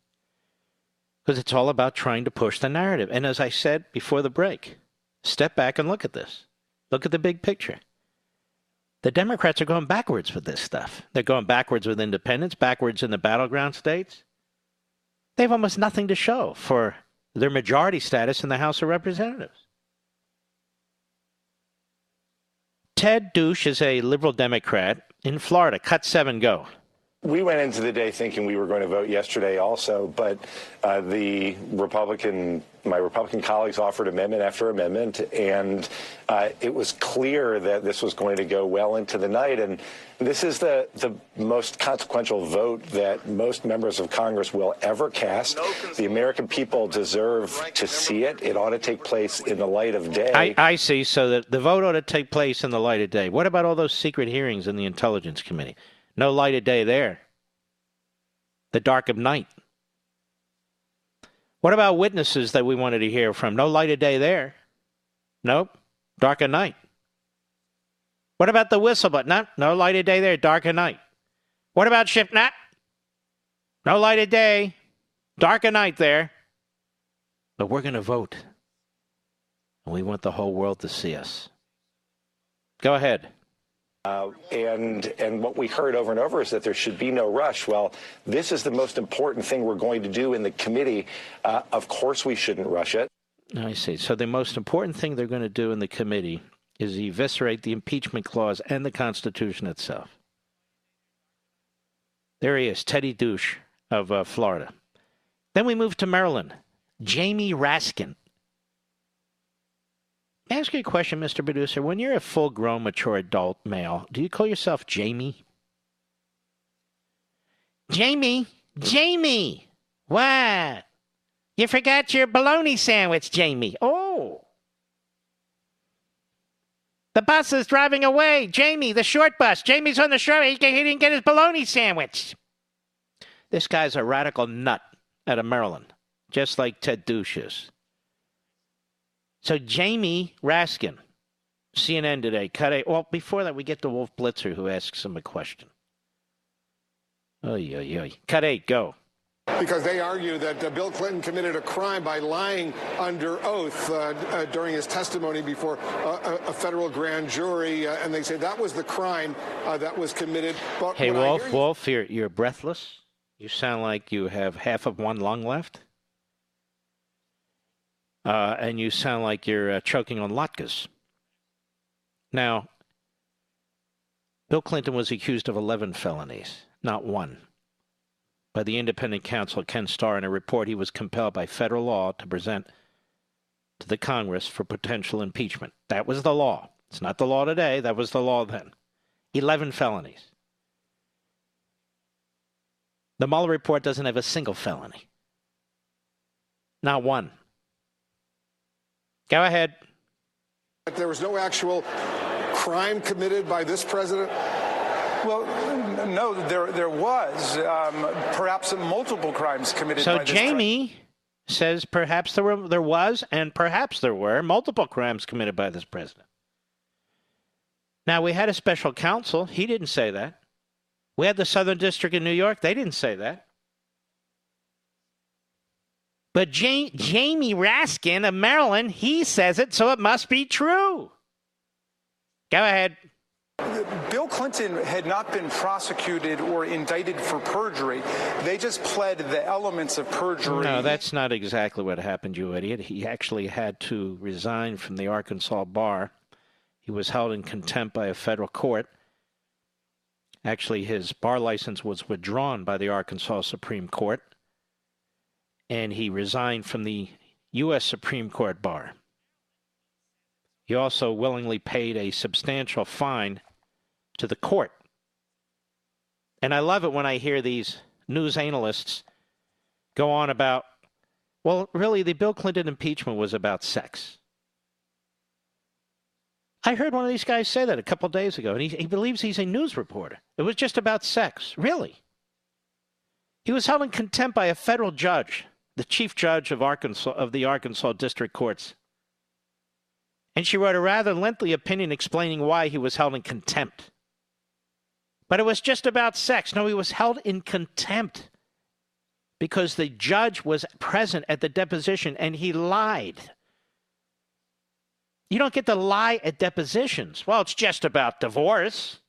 Because it's all about trying to push the narrative. And as I said before the break, step back and look at this. Look at the big picture. The Democrats are going backwards with this stuff. They're going backwards with independence, backwards in the battleground states. They have almost nothing to show for their majority status in the House of Representatives. Ted Douche is a liberal Democrat in Florida. Cut 7, go. We went into the day thinking we were going to vote yesterday also, but my Republican colleagues offered amendment after amendment, and it was clear that this was going to go well into the night. And this is the most consequential vote that most members of Congress will ever cast. The American people deserve to see it. It ought to take place in the light of day. I see. So that the vote ought to take place in the light of day. What about all those secret hearings in the Intelligence Committee? No light of day there. The dark of night. What about witnesses that we wanted to hear from? No light of day there. Nope. Dark of night. What about the whistleblower? No light of day there. Dark of night. What about Shipnap? No light of day. Dark of night there. But we're going to vote. And we want the whole world to see us. Go ahead. And what we heard over and over is that there should be no rush. Well, this is the most important thing we're going to do in the committee. Of course, we shouldn't rush it. I see. So the most important thing they're going to do in the committee is eviscerate the impeachment clause and the Constitution itself. There he is, Teddy Douche of Florida. Then we move to Maryland. Jamie Raskin. May I ask you a question, Mr. Producer? When you're a full-grown, mature adult male, do you call yourself Jamie? Jamie? Jamie! What? You forgot your bologna sandwich, Jamie. Oh. The bus is driving away. Jamie, the short bus. Jamie's on the short. He didn't get his bologna sandwich. This guy's a radical nut out of Maryland, just like Ted Douche is. So Jamie Raskin, CNN today, cut 8. Well, before that, we get to Wolf Blitzer, who asks him a question. Cut 8, go. Because they argue that Bill Clinton committed a crime by lying under oath during his testimony before a federal grand jury, and they say that was the crime that was committed. But hey, Wolf, you're breathless. You sound like you have half of one lung left. And you sound like you're choking on latkes. Now, Bill Clinton was accused of 11 felonies, not one. By the independent counsel Ken Starr in a report he was compelled by federal law to present to the Congress for potential impeachment. That was the law. It's not the law today. That was the law then. 11 felonies. The Mueller report doesn't have a single felony. Not one. Go ahead. There was no actual crime committed by this president? Well, no, there was perhaps multiple crimes committed by this Jamie, says perhaps there was and perhaps there were multiple crimes committed by this president. Now, we had a special counsel. He didn't say that. We had the Southern District in New York. They didn't say that. But Jamie Raskin of Maryland, he says it, so it must be true. Go ahead. Bill Clinton had not been prosecuted or indicted for perjury. They just pled the elements of perjury. No, that's not exactly what happened, you idiot. He actually had to resign from the Arkansas bar. He was held in contempt by a federal court. Actually, his bar license was withdrawn by the Arkansas Supreme Court, and he resigned from the U.S. Supreme Court bar. He also willingly paid a substantial fine to the court. And I love it when I hear these news analysts go on about, well, really, the Bill Clinton impeachment was about sex. I heard one of these guys say that a couple days ago, and he believes he's a news reporter. It was just about sex. Really? He was held in contempt by a federal judge, the chief judge of the Arkansas District Courts. And she wrote a rather lengthy opinion explaining why he was held in contempt. But it was just about sex. No, he was held in contempt because the judge was present at the deposition and he lied. You don't get to lie at depositions. Well, it's just about divorce.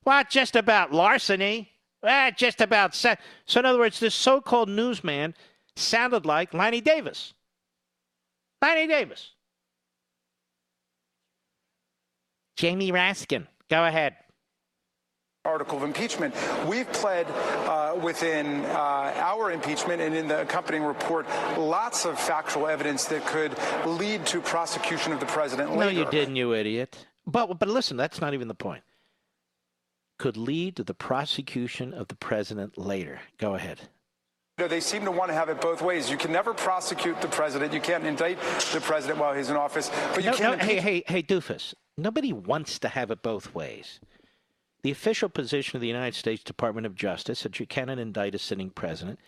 Well, it's just about larceny. Well, it's just about sex. So in other words, this so-called newsman sounded like Lanny Davis. Lanny Davis. Jamie Raskin, go ahead. Article of impeachment. We've pled within our impeachment and in the accompanying report lots of factual evidence that could lead to prosecution of the president later. No, you didn't, you idiot. But listen, that's not even the point. Could lead to the prosecution of the president later. Go ahead. They seem to want to have it both ways. You can never prosecute the president. You can't indict the president while he's in office. But you can't. Hey, doofus. Nobody wants to have it both ways. The official position of the United States Department of Justice that you cannot indict a sitting president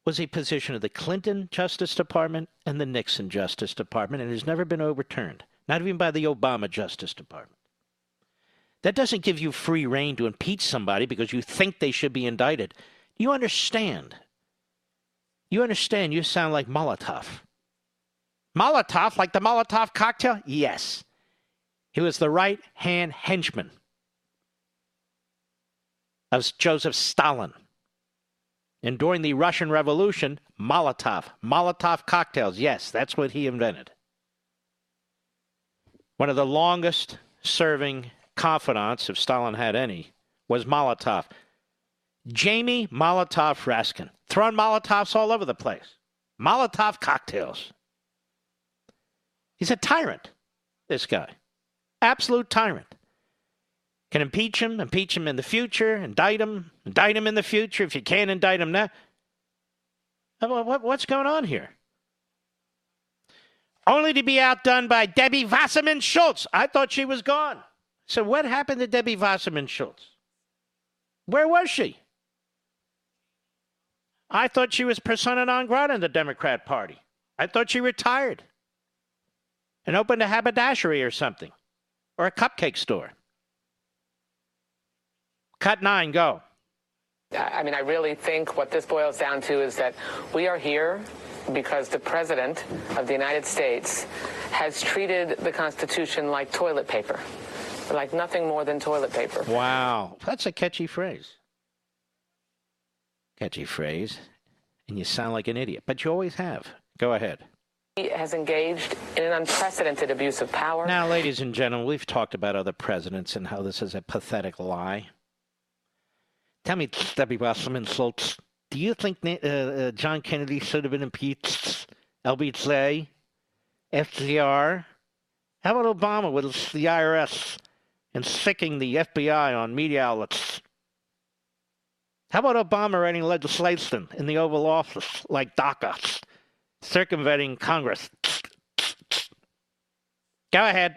was a position of the Clinton Justice Department and the Nixon Justice Department, and has never been overturned, not even by the Obama Justice Department. That doesn't give you free rein to impeach somebody because you think they should be indicted. You understand. You sound like Molotov. Molotov, like the Molotov cocktail? Yes. He was the right-hand henchman of Joseph Stalin. And during the Russian Revolution, Molotov cocktails, yes, that's what he invented. One of the longest-serving confidants, if Stalin had any, was Molotov. Jamie Molotov Raskin. Throwing Molotovs all over the place. Molotov cocktails. He's a tyrant, this guy. Absolute tyrant. Can impeach him in the future, indict him in the future if you can't indict him now. What's going on here? Only to be outdone by Debbie Wasserman Schultz. I thought she was gone. So what happened to Debbie Wasserman Schultz? Where was she? I thought she was persona non grata in the Democrat Party. I thought she retired and opened a haberdashery or something, or a cupcake store. Cut 9, go. I mean, I really think what this boils down to is that we are here because the President of the United States has treated the Constitution like toilet paper, like nothing more than toilet paper. Wow. That's a catchy phrase. Catchy phrase. And you sound like an idiot, but you always have. Go ahead. He has engaged in an unprecedented abuse of power. Now, ladies and gentlemen, we've talked about other presidents and how this is a pathetic lie. Tell me, Debbie Wasserman Schultz, do you think John Kennedy should have been impeached? LBJ? FDR? How about Obama with the IRS and sicking the FBI on media outlets? How about Obama writing legislation in the Oval Office like DACA, circumventing Congress? Go ahead.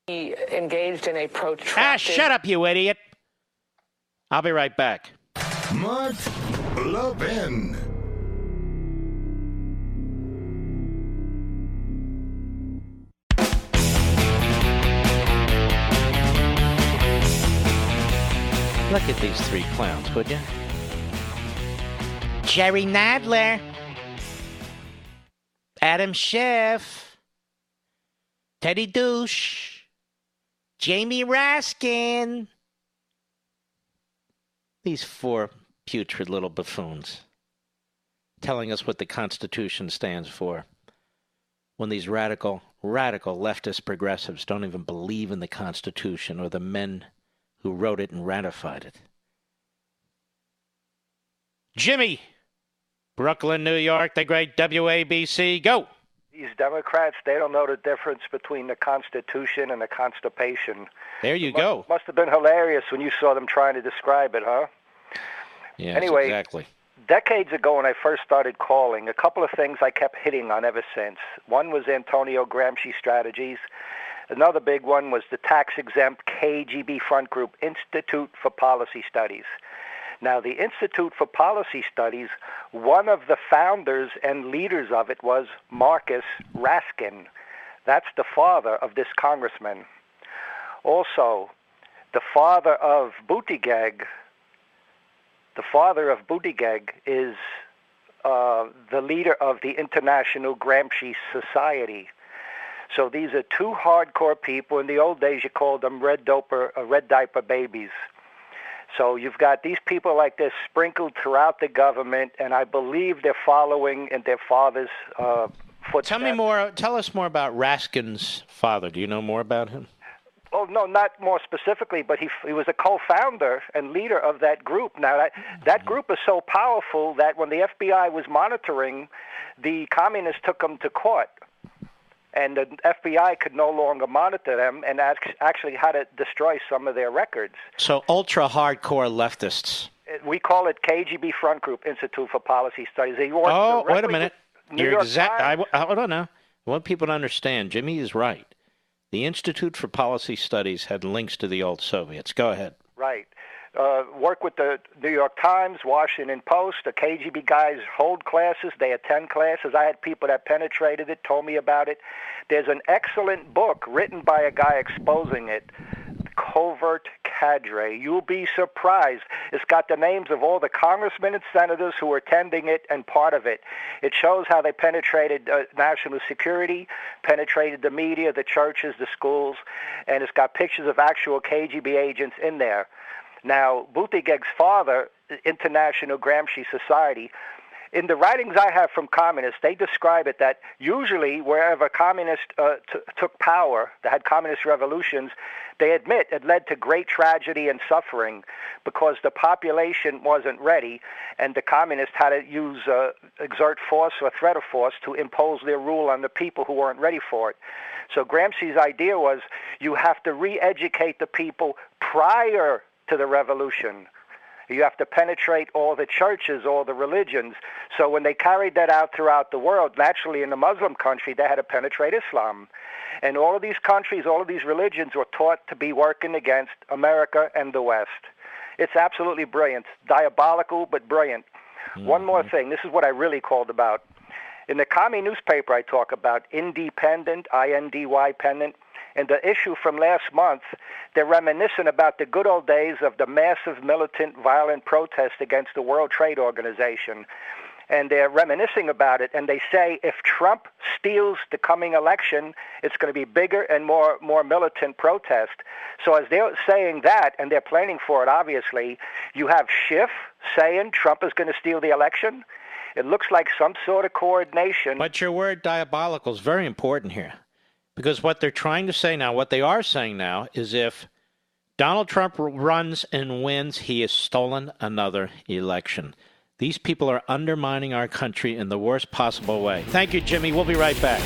He engaged in a protracted... shut up, you idiot. I'll be right back. Mark Levin. Look at these three clowns, would you? Jerry Nadler. Adam Schiff. Teddy Douche. Jamie Raskin. These four putrid little buffoons telling us what the Constitution stands for when these radical leftist progressives don't even believe in the Constitution or the men who wrote it and ratified it. Jimmy, Brooklyn, New York, the great WABC, go. These Democrats, they don't know the difference between the Constitution and the constipation. There you go. Must have been hilarious when you saw them trying to describe it, huh? Yes, anyway, exactly. Decades ago when I first started calling, a couple of things I kept hitting on ever since. One was Antonio Gramsci strategies. Another big one was the tax-exempt KGB front group, Institute for Policy Studies. Now, the Institute for Policy Studies, one of the founders and leaders of it was Marcus Raskin. That's the father of this congressman. Also, the father of Buttigieg is the leader of the International Gramsci Society. So these are two hardcore people. In the old days, you called them red diaper babies. So you've got these people like this sprinkled throughout the government, and I believe they're following in their father's footsteps. Tell us more about Raskin's father. Do you know more about him? Oh, no, not more specifically, but he was a co-founder and leader of that group. Now, that group is so powerful that when the FBI was monitoring, the communists took them to court. And the FBI could no longer monitor them and actually had to destroy some of their records. So ultra-hardcore leftists. We call it KGB Front Group, Institute for Policy Studies. Wait a minute. You're exact. Hold on now. I want people to understand. Jimmy is right. The Institute for Policy Studies had links to the old Soviets. Go ahead. Right. Work with the New York Times, Washington Post. The KGB guys hold classes. They attend classes. I had people that penetrated it, told me about it. There's an excellent book written by a guy exposing it, Covert Cadre. You'll be surprised. It's got the names of all the congressmen and senators who were attending it and part of it. It shows how they penetrated national security, penetrated the media, the churches, the schools, and it's got pictures of actual KGB agents in there. Now, Buttigieg's father, International Gramsci Society, in the writings I have from communists, they describe it that usually wherever communists took power, they had communist revolutions, they admit it led to great tragedy and suffering because the population wasn't ready and the communists had to exert force or threat of force to impose their rule on the people who weren't ready for it. So Gramsci's idea was you have to re-educate the people prior to the revolution. You have to penetrate all the churches, all the religions. So when they carried that out throughout the world, naturally in the Muslim country, they had to penetrate Islam. And all of these countries, all of these religions were taught to be working against America and the West. It's absolutely brilliant. Diabolical, but brilliant. Mm-hmm. One more thing. This is what I really called about. In the commie newspaper I talk about, Independent, I-N-D-Y, Pendant, in the issue from last month, they're reminiscent about the good old days of the massive militant violent protest against the World Trade Organization. And they're reminiscing about it, and they say if Trump steals the coming election, it's going to be bigger and more militant protest. So as they're saying that, and they're planning for it, obviously, you have Schiff saying Trump is going to steal the election. It looks like some sort of coordination. But your word diabolical is very important here. Because what they're trying to say now, what they are saying now, is if Donald Trump runs and wins, he has stolen another election. These people are undermining our country in the worst possible way. Thank you, Jimmy. We'll be right back.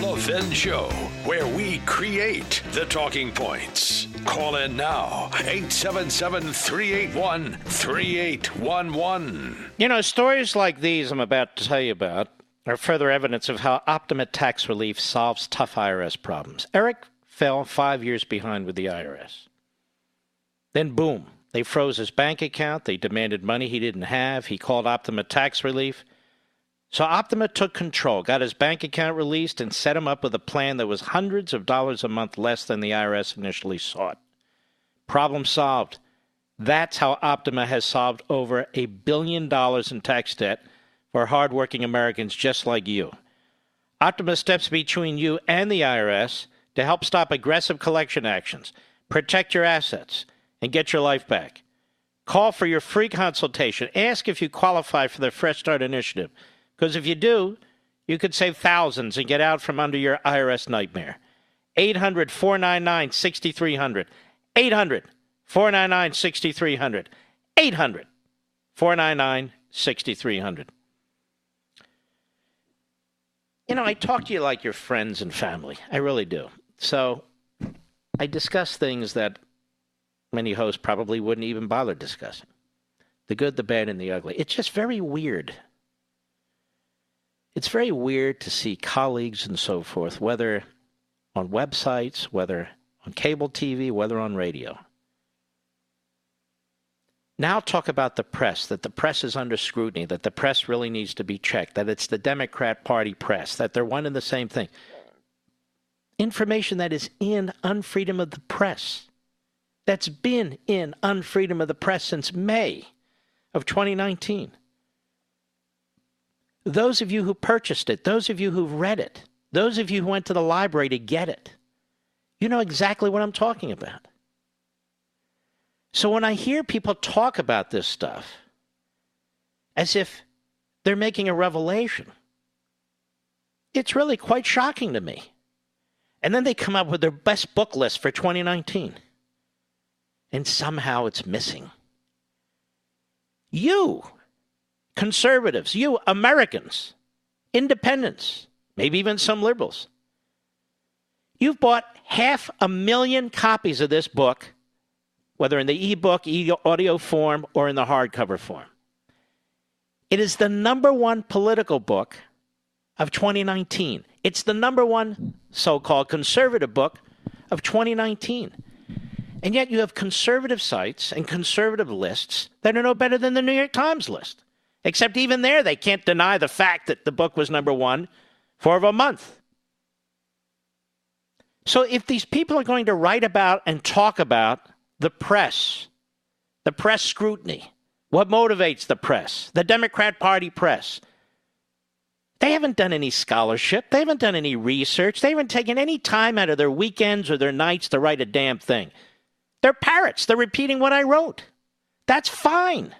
Levin Show, where we create the talking points. Call in now, 877-381-3811. You know, stories like these I'm about to tell you about are further evidence of how optimum tax relief solves tough IRS problems. Eric fell 5 years behind with the IRS. Then, boom, They froze his bank account. They demanded money he didn't have. He called Optima tax relief. So Optima took control, got his bank account released, and set him up with a plan that was hundreds of dollars a month less than the IRS initially sought. Problem solved. That's how Optima has solved over $1 billion in tax debt for hardworking Americans just like you. Optima steps between you and the IRS to help stop aggressive collection actions, protect your assets, and get your life back. Call for your free consultation. Ask if you qualify for the Fresh Start initiative, because if you do, you could save thousands and get out from under your IRS nightmare. 800-499-6300. 800-499-6300. 800-499-6300. You know, I talk to you like your friends and family. I really do. So I discuss things that many hosts probably wouldn't even bother discussing. The good, the bad, and the ugly. It's just very weird. It's very weird to see colleagues and so forth, whether on websites, whether on cable TV, whether on radio. Now talk about the press, that the press is under scrutiny, that the press really needs to be checked, that it's the Democrat Party press, that they're one and the same thing. Information that is in unfreedom of the press, that's been in unfreedom of the press since May of 2019. Those of you who purchased it, those of you who've read it, those of you who went to the library to get it, you know exactly what I'm talking about. So when I hear people talk about this stuff as if they're making a revelation, it's really quite shocking to me. And then they come up with their best book list for 2019. And somehow it's missing. You, conservatives, you Americans, independents, maybe even some liberals, you've bought 500,000 copies of this book, whether in the ebook, audio form, or in the hardcover form. It is the #1 political book of 2019. It's the #1 so-called conservative book of 2019. And yet you have conservative sites and conservative lists that are no better than the New York Times list. Except even there, they can't deny the fact that the book was #1 for a month. So if these people are going to write about and talk about the press scrutiny, what motivates the press, the Democrat Party press, they haven't done any scholarship. They haven't done any research. They haven't taken any time out of their weekends or their nights to write a damn thing. They're parrots. They're repeating what I wrote. That's fine.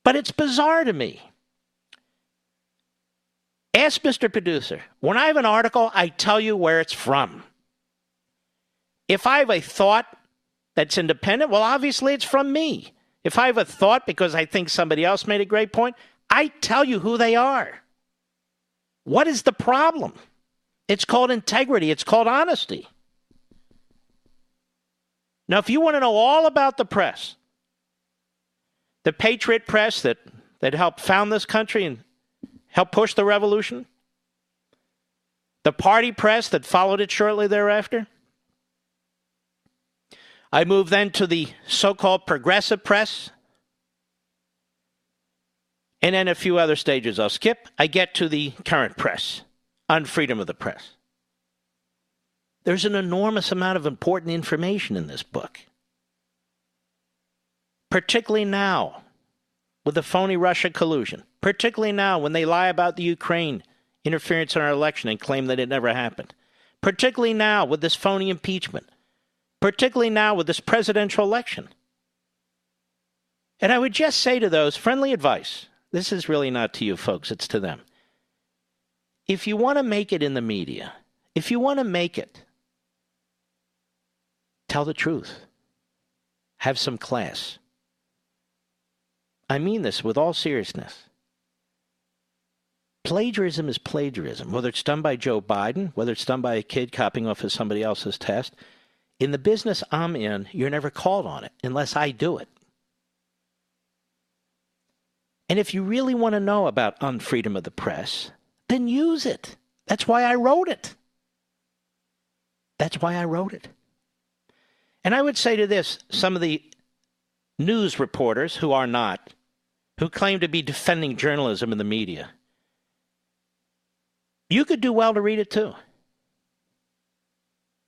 But it's bizarre to me. Ask Mr. Producer. When I have an article, I tell you where it's from. If I have a thought that's independent, well, obviously it's from me. If I have a thought because I think somebody else made a great point, I tell you who they are. What is the problem? It's called integrity. It's called honesty. Now, if you want to know all about the press, the patriot press that helped found this country and helped push the revolution, the party press that followed it shortly thereafter, I move then to the so-called progressive press, and then a few other stages I'll skip. I get to the current press, on freedom of the press. There's an enormous amount of important information in this book. Particularly now, with the phony Russia collusion. Particularly now, when they lie about the Ukraine interference in our election and claim that it never happened. Particularly now, with this phony impeachment. Particularly now, with this presidential election. And I would just say to those, friendly advice. This is really not to you folks, it's to them. If you want to make it in the media, if you want to make it, tell the truth. Have some class. I mean this with all seriousness. Plagiarism is plagiarism, whether it's done by Joe Biden, whether it's done by a kid copying off of somebody else's test. In the business I'm in, you're never called on it unless I do it. And if you really want to know about unfreedom of the press, then use it. That's why I wrote it. That's why I wrote it. And I would say to this, some of the news reporters who are not, who claim to be defending journalism in the media, you could do well to read it too.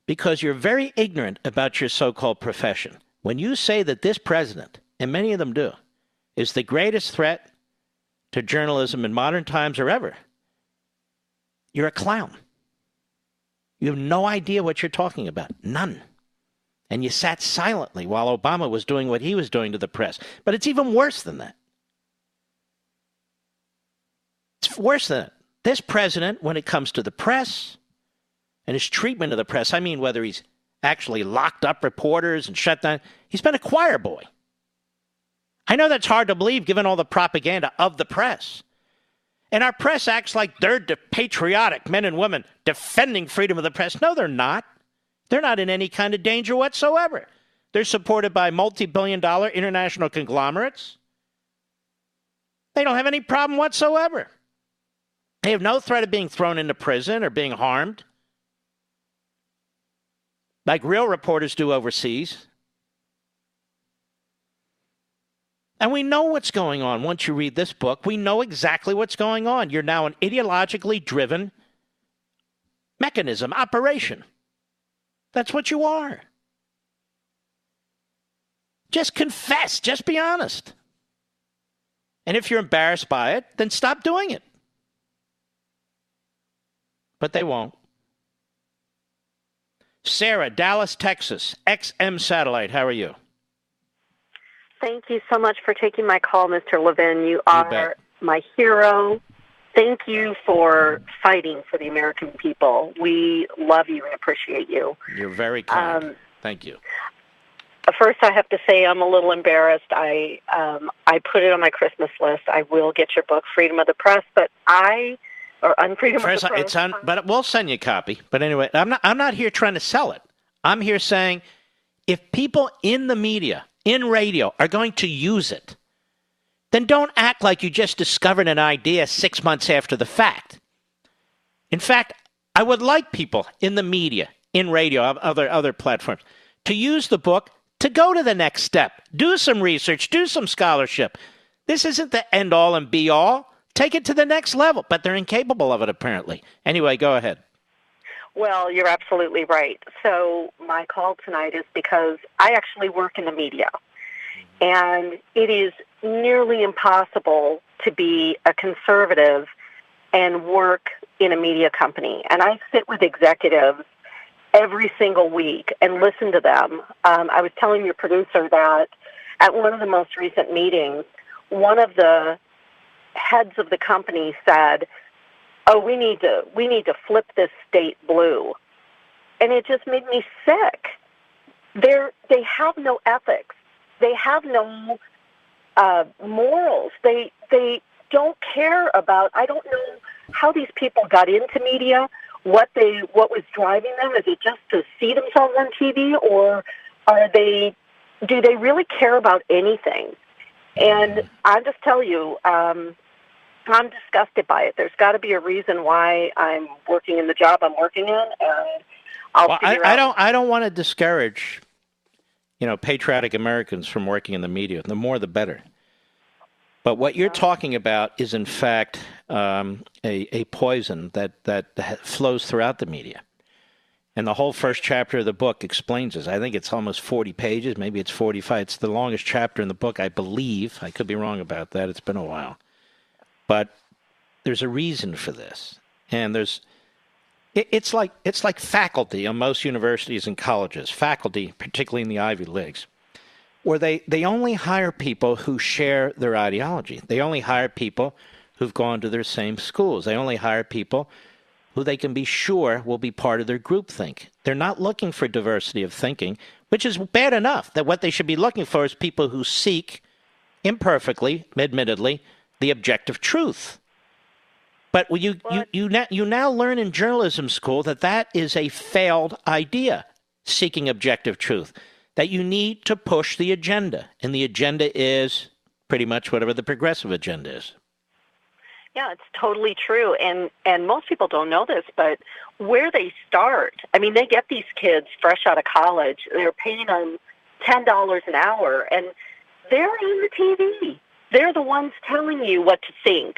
Because you're very ignorant about your so-called profession. When you say that this president, and many of them do, is the greatest threat to journalism in modern times or ever, you're a clown. You have no idea what you're talking about. None. And you sat silently while Obama was doing what he was doing to the press. But it's even worse than that. It's worse than that. This president, when it comes to the press and his treatment of the press, I mean whether he's actually locked up reporters and shut down, he's been a choir boy. I know that's hard to believe given all the propaganda of the press. And our press acts like they're patriotic men and women defending freedom of the press. No, they're not. They're not in any kind of danger whatsoever. They're supported by multi-billion-dollar international conglomerates. They don't have any problem whatsoever. They have no threat of being thrown into prison or being harmed, like real reporters do overseas. And we know what's going on. Once you read this book, we know exactly what's going on. You're now an ideologically driven mechanism, operation. That's what you are. Just confess. Just be honest. And if you're embarrassed by it, then stop doing it. But they won't. Sarah, Dallas, Texas, XM Satellite. How are you? Thank you so much for taking my call, Mr. Levin. You are my hero. Thank you for fighting for the American people. We love you and appreciate you. You're very kind. Thank you. First, I have to say I'm a little embarrassed. I put it on my Christmas list. I will get your book, Freedom of the Press, but Unfreedom of the Press. But we'll send you a copy. But anyway, I'm not here trying to sell it. I'm here saying if people in the media, in radio, are going to use it, then don't act like you just discovered an idea 6 months after the fact. In fact, I would like people in the media, in radio, other platforms, to use the book to go to the next step. Do some research, do some scholarship. This isn't the end-all and be-all. Take it to the next level, but they're incapable of it, apparently. Anyway, go ahead. Well, you're absolutely right. So my call tonight is because I actually work in the media, and it is nearly impossible to be a conservative and work in a media company. And I sit with executives every single week and listen to them. I was telling your producer that at one of the most recent meetings, one of the heads of the company said, "Oh, we need to flip this state blue," and it just made me sick. They have no ethics. They have no morals. They don't care about. I don't know how these people got into media. What was driving them? Is it just to see themselves on TV, or do they really care about anything? And I'll just tell you, I'm disgusted by it. There's got to be a reason why I'm working in the job I'm working in, and I don't want to discourage, patriotic Americans from working in the media. The more, the better. But what you're talking about is, in fact, a poison that flows throughout the media. And the whole first chapter of the book explains this. I think it's almost 40 pages. Maybe it's 45. It's the longest chapter in the book, I believe. I could be wrong about that. It's been a while. But there's a reason for this. And it's like faculty on most universities and colleges, faculty, particularly in the Ivy Leagues, where they only hire people who share their ideology. They only hire people who've gone to their same schools. They only hire people who they can be sure will be part of their groupthink. They're not looking for diversity of thinking, which is bad enough. That what they should be looking for is people who seek, imperfectly, admittedly, the objective truth. But you now learn in journalism school that is a failed idea, seeking objective truth, that you need to push the agenda. And the agenda is pretty much whatever the progressive agenda is. Yeah, it's totally true. And most people don't know this, but where they start, I mean, they get these kids fresh out of college. They're paying them $10 an hour, and they're on the TV. They're the ones telling you what to think.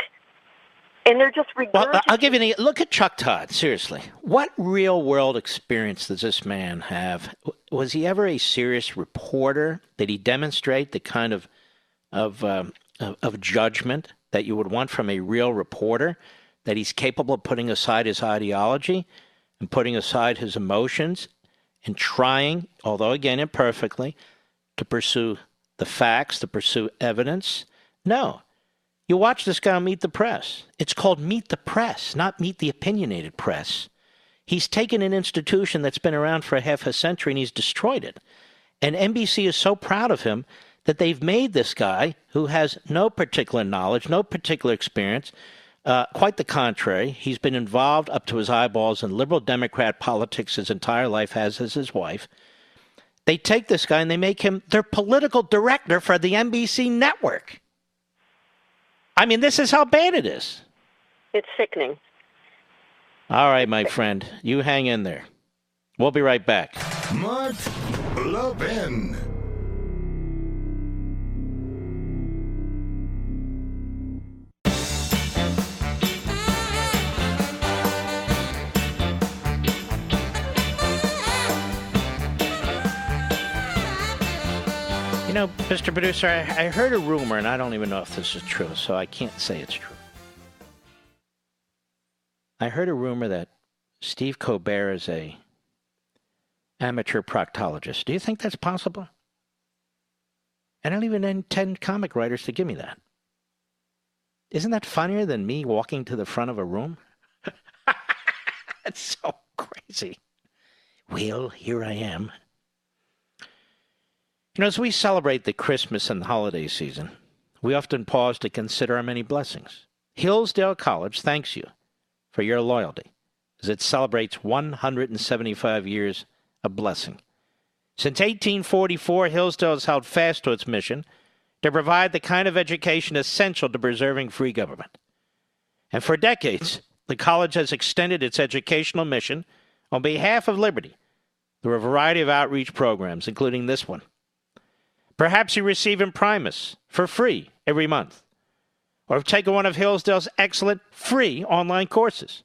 And they're just regurgitating. Well, I'll give you look at Chuck Todd, seriously. What real-world experience does this man have? Was he ever a serious reporter? Did he demonstrate the kind of judgment that you would want from a real reporter, that he's capable of putting aside his ideology and putting aside his emotions and trying, although again imperfectly, to pursue the facts, to pursue evidence? No. You watch this guy on Meet the Press. It's called Meet the Press, not Meet the Opinionated Press. He's taken an institution that's been around for half a century and he's destroyed it. And NBC is so proud of him that they've made this guy, who has no particular knowledge, no particular experience, quite the contrary. He's been involved up to his eyeballs in liberal Democrat politics his entire life, as is his wife. They take this guy and they make him their political director for the NBC network. I mean, this is how bad it is. It's sickening. All right, my friend, you hang in there. We'll be right back. Mark Levin. You know, Mr. Producer, I heard a rumor, and I don't even know if this is true, so I can't say it's true. I heard a rumor that Steve Colbert is a amateur proctologist. Do you think that's possible? I don't even intend comic writers to give me that. Isn't that funnier than me walking to the front of a room? That's so crazy. Well, here I am. You know, as we celebrate the Christmas and holiday season, we often pause to consider our many blessings. Hillsdale College thanks you for your loyalty as it celebrates 175 years of blessing. Since 1844, Hillsdale has held fast to its mission to provide the kind of education essential to preserving free government. And for decades, the college has extended its educational mission on behalf of liberty through a variety of outreach programs, including this one. Perhaps you receive Imprimis for free every month, or have taken one of Hillsdale's excellent free online courses,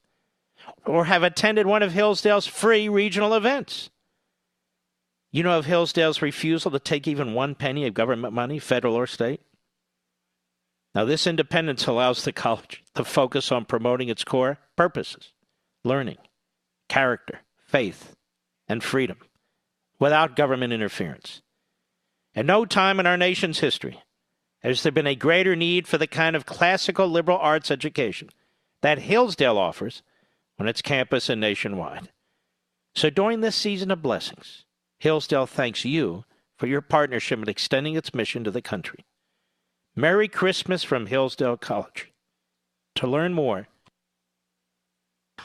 or have attended one of Hillsdale's free regional events. You know of Hillsdale's refusal to take even one penny of government money, federal or state? Now, this independence allows the college to focus on promoting its core purposes: learning, character, faith, and freedom, without government interference. At no time in our nation's history has there been a greater need for the kind of classical liberal arts education that Hillsdale offers on its campus and nationwide. So during this season of blessings, Hillsdale thanks you for your partnership in extending its mission to the country. Merry Christmas from Hillsdale College. To learn more,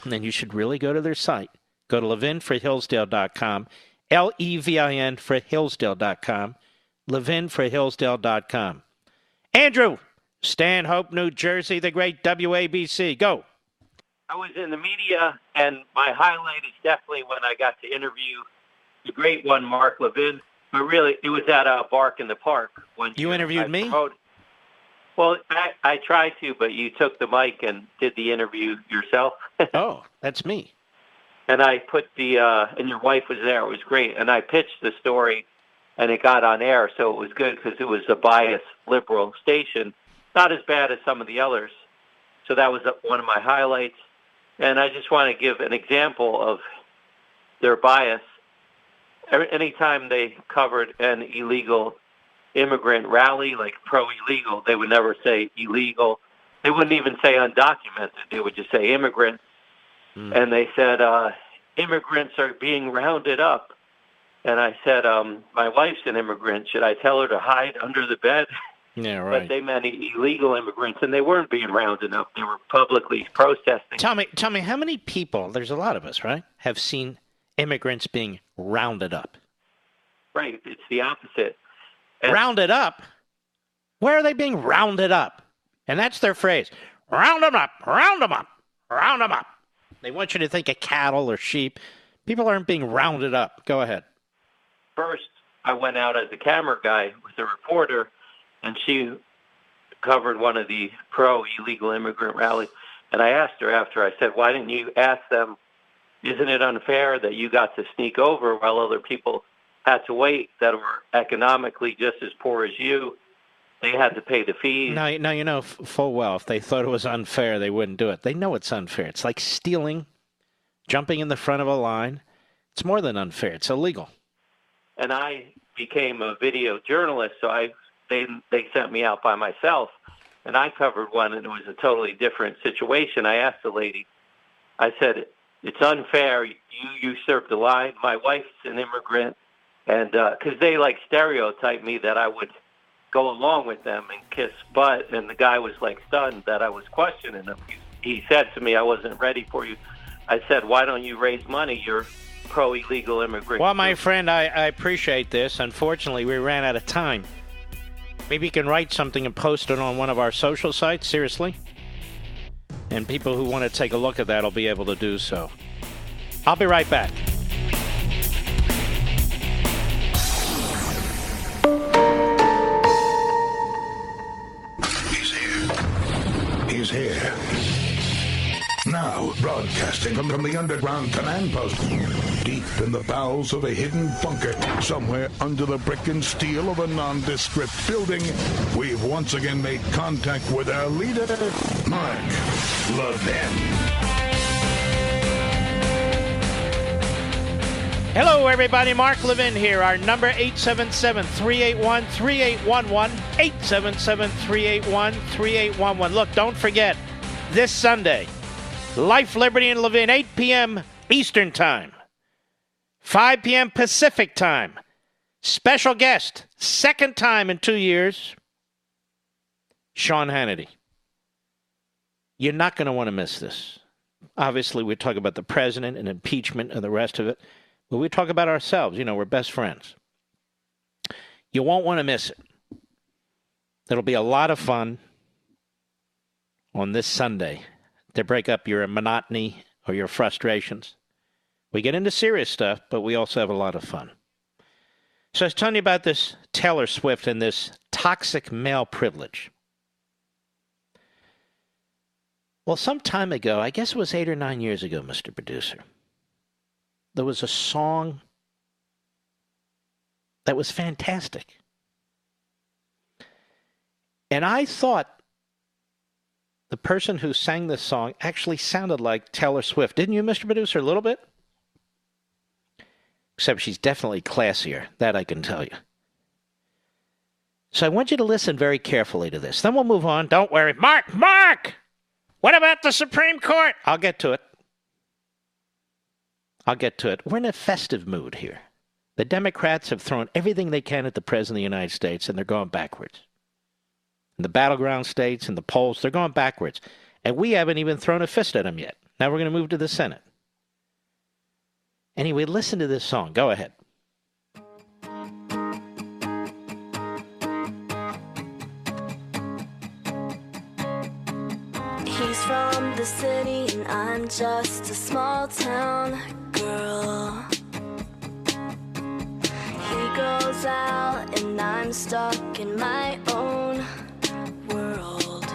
then you should really go to their site. Go to levinforhillsdale.com, Levin for Hillsdale.com, levinforhillsdale.com. Andrew, Stanhope, New Jersey, the great WABC. Go. I was in the media, and my highlight is definitely when I got to interview the great one, Mark Levin. But really, it was at Bark in the Park. When you interviewed me? Well, I tried to, but you took the mic and did the interview yourself. Oh, that's me. And I put and your wife was there. It was great. And I pitched the story, and it got on air, so it was good because it was a biased liberal station. Not as bad as some of the others. So that was one of my highlights. And I just want to give an example of their bias. Anytime they covered an illegal immigrant rally, like pro-illegal, they would never say illegal. They wouldn't even say undocumented. They would just say immigrant. And they said, immigrants are being rounded up. And I said, my wife's an immigrant. Should I tell her to hide under the bed? Yeah, right. But they meant illegal immigrants, and they weren't being rounded up. They were publicly protesting. Tell me, how many people, there's a lot of us, right, have seen immigrants being rounded up? Right, it's the opposite. Rounded up? Where are they being rounded up? And that's their phrase. Round them up, round them up, round them up. They want you to think of cattle or sheep. People aren't being rounded up. Go ahead. First, I went out as a camera guy with a reporter, and she covered one of the pro-illegal immigrant rallies. And I asked her after, I said, why didn't you ask them, isn't it unfair that you got to sneak over while other people had to wait that were economically just as poor as you? They had to pay the fees. Now, you know full well, if they thought it was unfair, they wouldn't do it. They know it's unfair. It's like stealing, jumping in the front of a line. It's more than unfair. It's illegal. And I became a video journalist, so they sent me out by myself, and I covered one, and it was a totally different situation. I asked the lady, I said, it's unfair. You usurped the line. My wife's an immigrant, and because they stereotype me that I would go along with them and kiss butt, and the guy was stunned that I was questioning him. He said to me, I wasn't ready for you. I said, why don't you raise money? You're pro-illegal immigrant. Well, my friend, I appreciate this. Unfortunately, we ran out of time. Maybe you can write something and post it on one of our social sites, seriously. And people who want to take a look at that will be able to do so. I'll be right back. He's here. Now, broadcasting from the underground command post, deep in the bowels of a hidden bunker, somewhere under the brick and steel of a nondescript building, we've once again made contact with our leader, Mark Levin. Hello, everybody. Mark Levin here. Our number, 877-381-3811, 877-381-3811. Look, don't forget, this Sunday, Life, Liberty, and Levin, 8 p.m. Eastern Time, 5 p.m. Pacific Time. Special guest, second time in 2 years, Sean Hannity. You're not going to want to miss this. Obviously, we talk about the president and impeachment and the rest of it, but we talk about ourselves. You know, we're best friends. You won't want to miss it. It'll be a lot of fun on this Sunday to break up your monotony or your frustrations. We get into serious stuff, but we also have a lot of fun. So I was telling you about this Taylor Swift and this toxic male privilege. Well, some time ago, I guess it was 8 or 9 years ago, Mr. Producer, there was a song that was fantastic. And I thought the person who sang this song actually sounded like Taylor Swift. Didn't you, Mr. Producer, a little bit? Except she's definitely classier. That I can tell you. So I want you to listen very carefully to this. Then we'll move on. Don't worry. Mark! What about the Supreme Court? I'll get to it. We're in a festive mood here. The Democrats have thrown everything they can at the President of the United States, and they're going backwards. In the battleground states and the polls, they're going backwards. And we haven't even thrown a fist at them yet. Now we're going to move to the Senate. Anyway, listen to this song. Go ahead. He's from the city and I'm just a small town girl. He goes out and I'm stuck in my own world.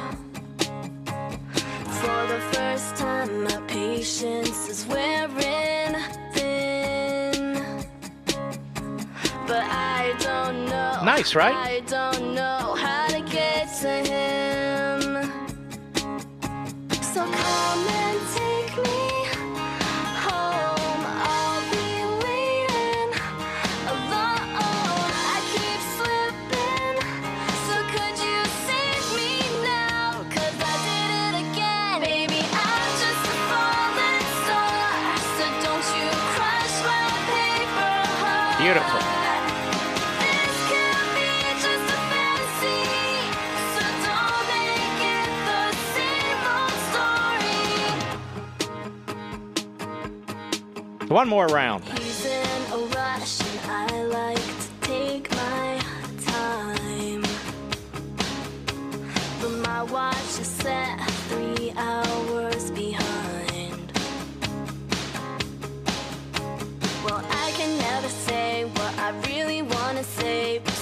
For the first time, my patience is wearing thin. But I don't know. Nice, right? I don't know how to get to him. So come and take me home. I'll be waiting alone. I keep slipping. So could you save me now? 'Cause I did it again. Baby, I'm just a falling star. So don't you crush my paper heart. Beautiful. This could be just a fantasy. So don't make it the same old story. One more round. He's in a rush and I like to take my time. But my watch is set 3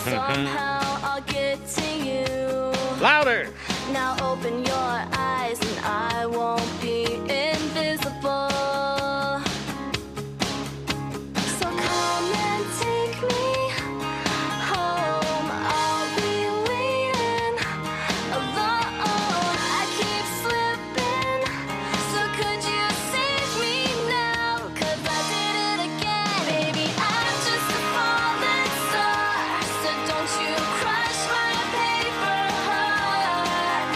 Somehow I'll get to you. Louder. Now open your eyes and I won't be invisible. So come and take me home. I'll be waiting alone. I keep slipping. So could you save me now? 'Cause I did it again. Baby, I'm just a falling star. So don't you crush my paper heart.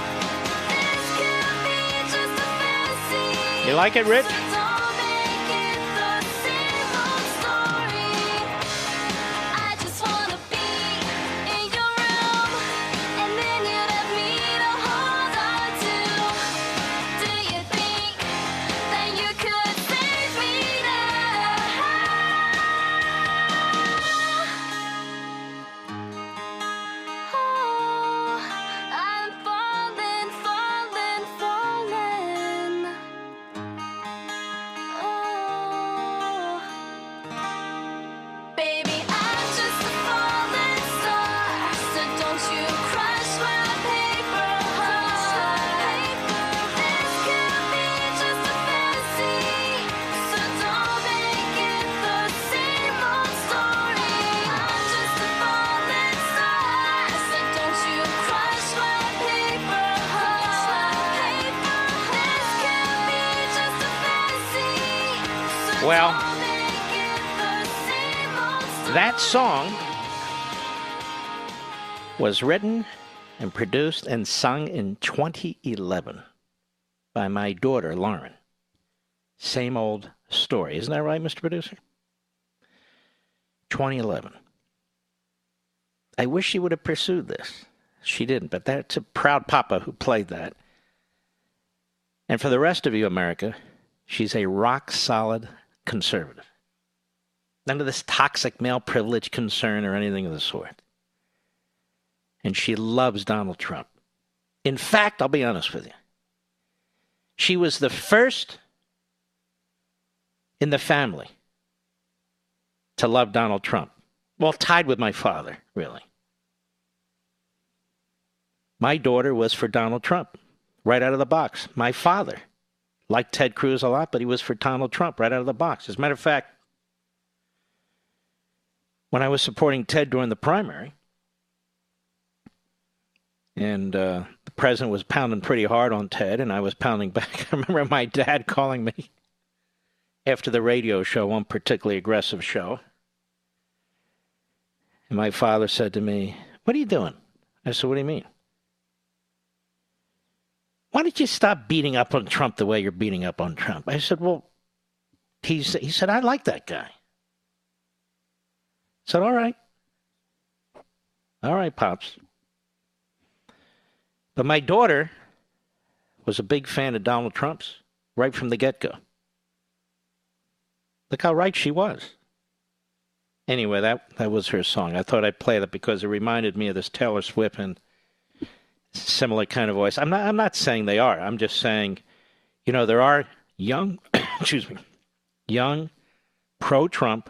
This could be just a fantasy. You like it, Rich? Don't make it the same old story. I just wanna be in your room, and then you'd have me to hold on to. Do you think that you could save me now? Oh, I'm falling, falling, falling. Oh, baby, I'm just a falling star. So don't you crush my paper heart. This could be just a fantasy. So don't make it the same old story. I'm just a falling star. So don't you crush my paper heart. This could be just a fantasy. So Well, don't make it the same old story. that song was written and produced and sung in 2011 by my daughter, Lauren. Same old story. Isn't that right, Mr. Producer? 2011. I wish she would have pursued this. She didn't, but that's a proud papa who played that. And for the rest of you, America, she's a rock-solid conservative. None of this toxic male privilege concern or anything of the sort. And she loves Donald Trump. In fact, I'll be honest with you. She was the first in the family to love Donald Trump. Well, tied with my father, really. My daughter was for Donald Trump, right out of the box. My father liked Ted Cruz a lot, but he was for Donald Trump right out of the box. As a matter of fact, when I was supporting Ted during the primary, and the president was pounding pretty hard on Ted, and I was pounding back. I remember my dad calling me after the radio show, one particularly aggressive show. And my father said to me, "What are you doing?" I said, "What do you mean?" "Why don't you stop beating up on Trump the way you're beating up on Trump?" I said, "Well," he said, "I like that guy." I said, "All right. All right, Pops." But my daughter was a big fan of Donald Trump's right from the get-go. Look how right she was. Anyway, that was her song. I thought I'd play that because it reminded me of this Taylor Swift and similar kind of voice. I'm not saying they are. I'm just saying, there are young, young pro-Trump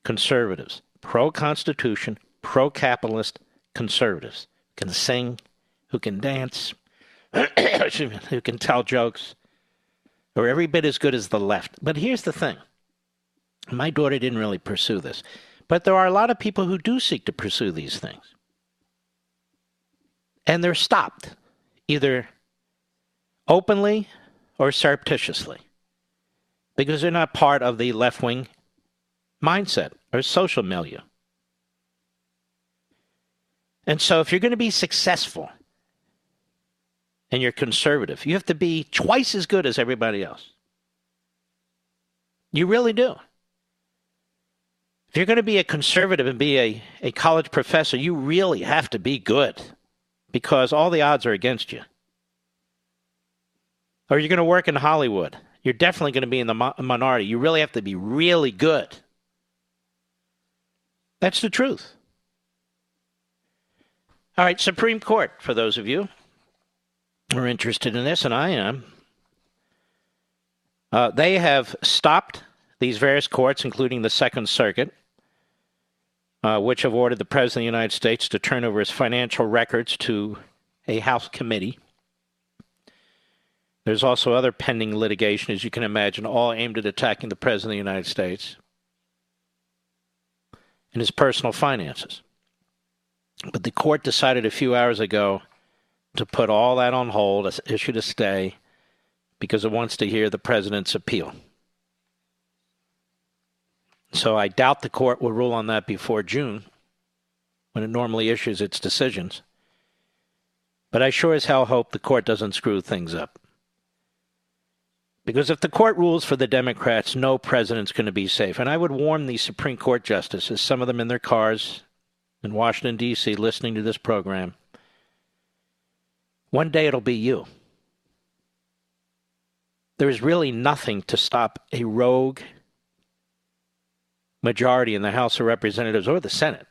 conservatives, pro-Constitution, pro-capitalist conservatives who can sing, who can dance, who can tell jokes, or every bit as good as the left. But here's the thing. My daughter didn't really pursue this. But there are a lot of people who do seek to pursue these things. And they're stopped, either openly or surreptitiously, because they're not part of the left-wing mindset or social milieu. And so if you're going to be successful and you're conservative, you have to be twice as good as everybody else. You really do. If you're going to be a conservative and be a college professor, you really have to be good because all the odds are against you. Or you're going to work in Hollywood. You're definitely going to be in the minority. You really have to be really good. That's the truth. All right, Supreme Court, for those of you who are interested in this, and I am, they have stopped these various courts, including the Second Circuit, which have ordered the President of the United States to turn over his financial records to a House committee. There's also other pending litigation, as you can imagine, all aimed at attacking the President of the United States and his personal finances. But the court decided a few hours ago to put all that on hold, issued a stay, because it wants to hear the President's appeal. So I doubt the court will rule on that before June, when it normally issues its decisions. But I sure as hell hope the court doesn't screw things up. Because if the court rules for the Democrats, no president's going to be safe. And I would warn these Supreme Court justices, some of them in their cars in Washington, D.C., listening to this program, one day it'll be you. There is really nothing to stop a rogue majority in the House of Representatives or the Senate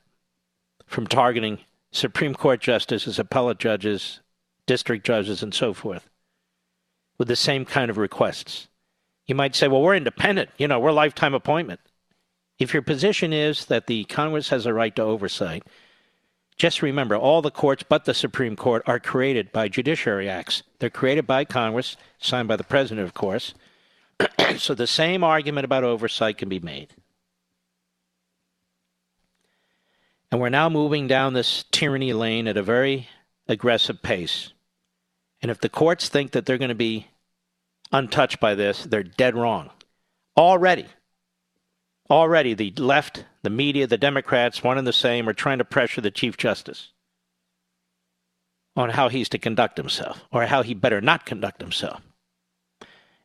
from targeting Supreme Court justices, appellate judges, district judges, and so forth with the same kind of requests. You might say, well, we're independent. We're lifetime appointment. If your position is that the Congress has a right to oversight, just remember, all the courts but the Supreme Court are created by judiciary acts. They're created by Congress, signed by the President, of course. So the same argument about oversight can be made. And we're now moving down this tyranny lane at a very aggressive pace. And if the courts think that they're going to be untouched by this, they're dead wrong. Already, the left, the media, the Democrats, one and the same, are trying to pressure the Chief Justice on how he's to conduct himself, or how he better not conduct himself.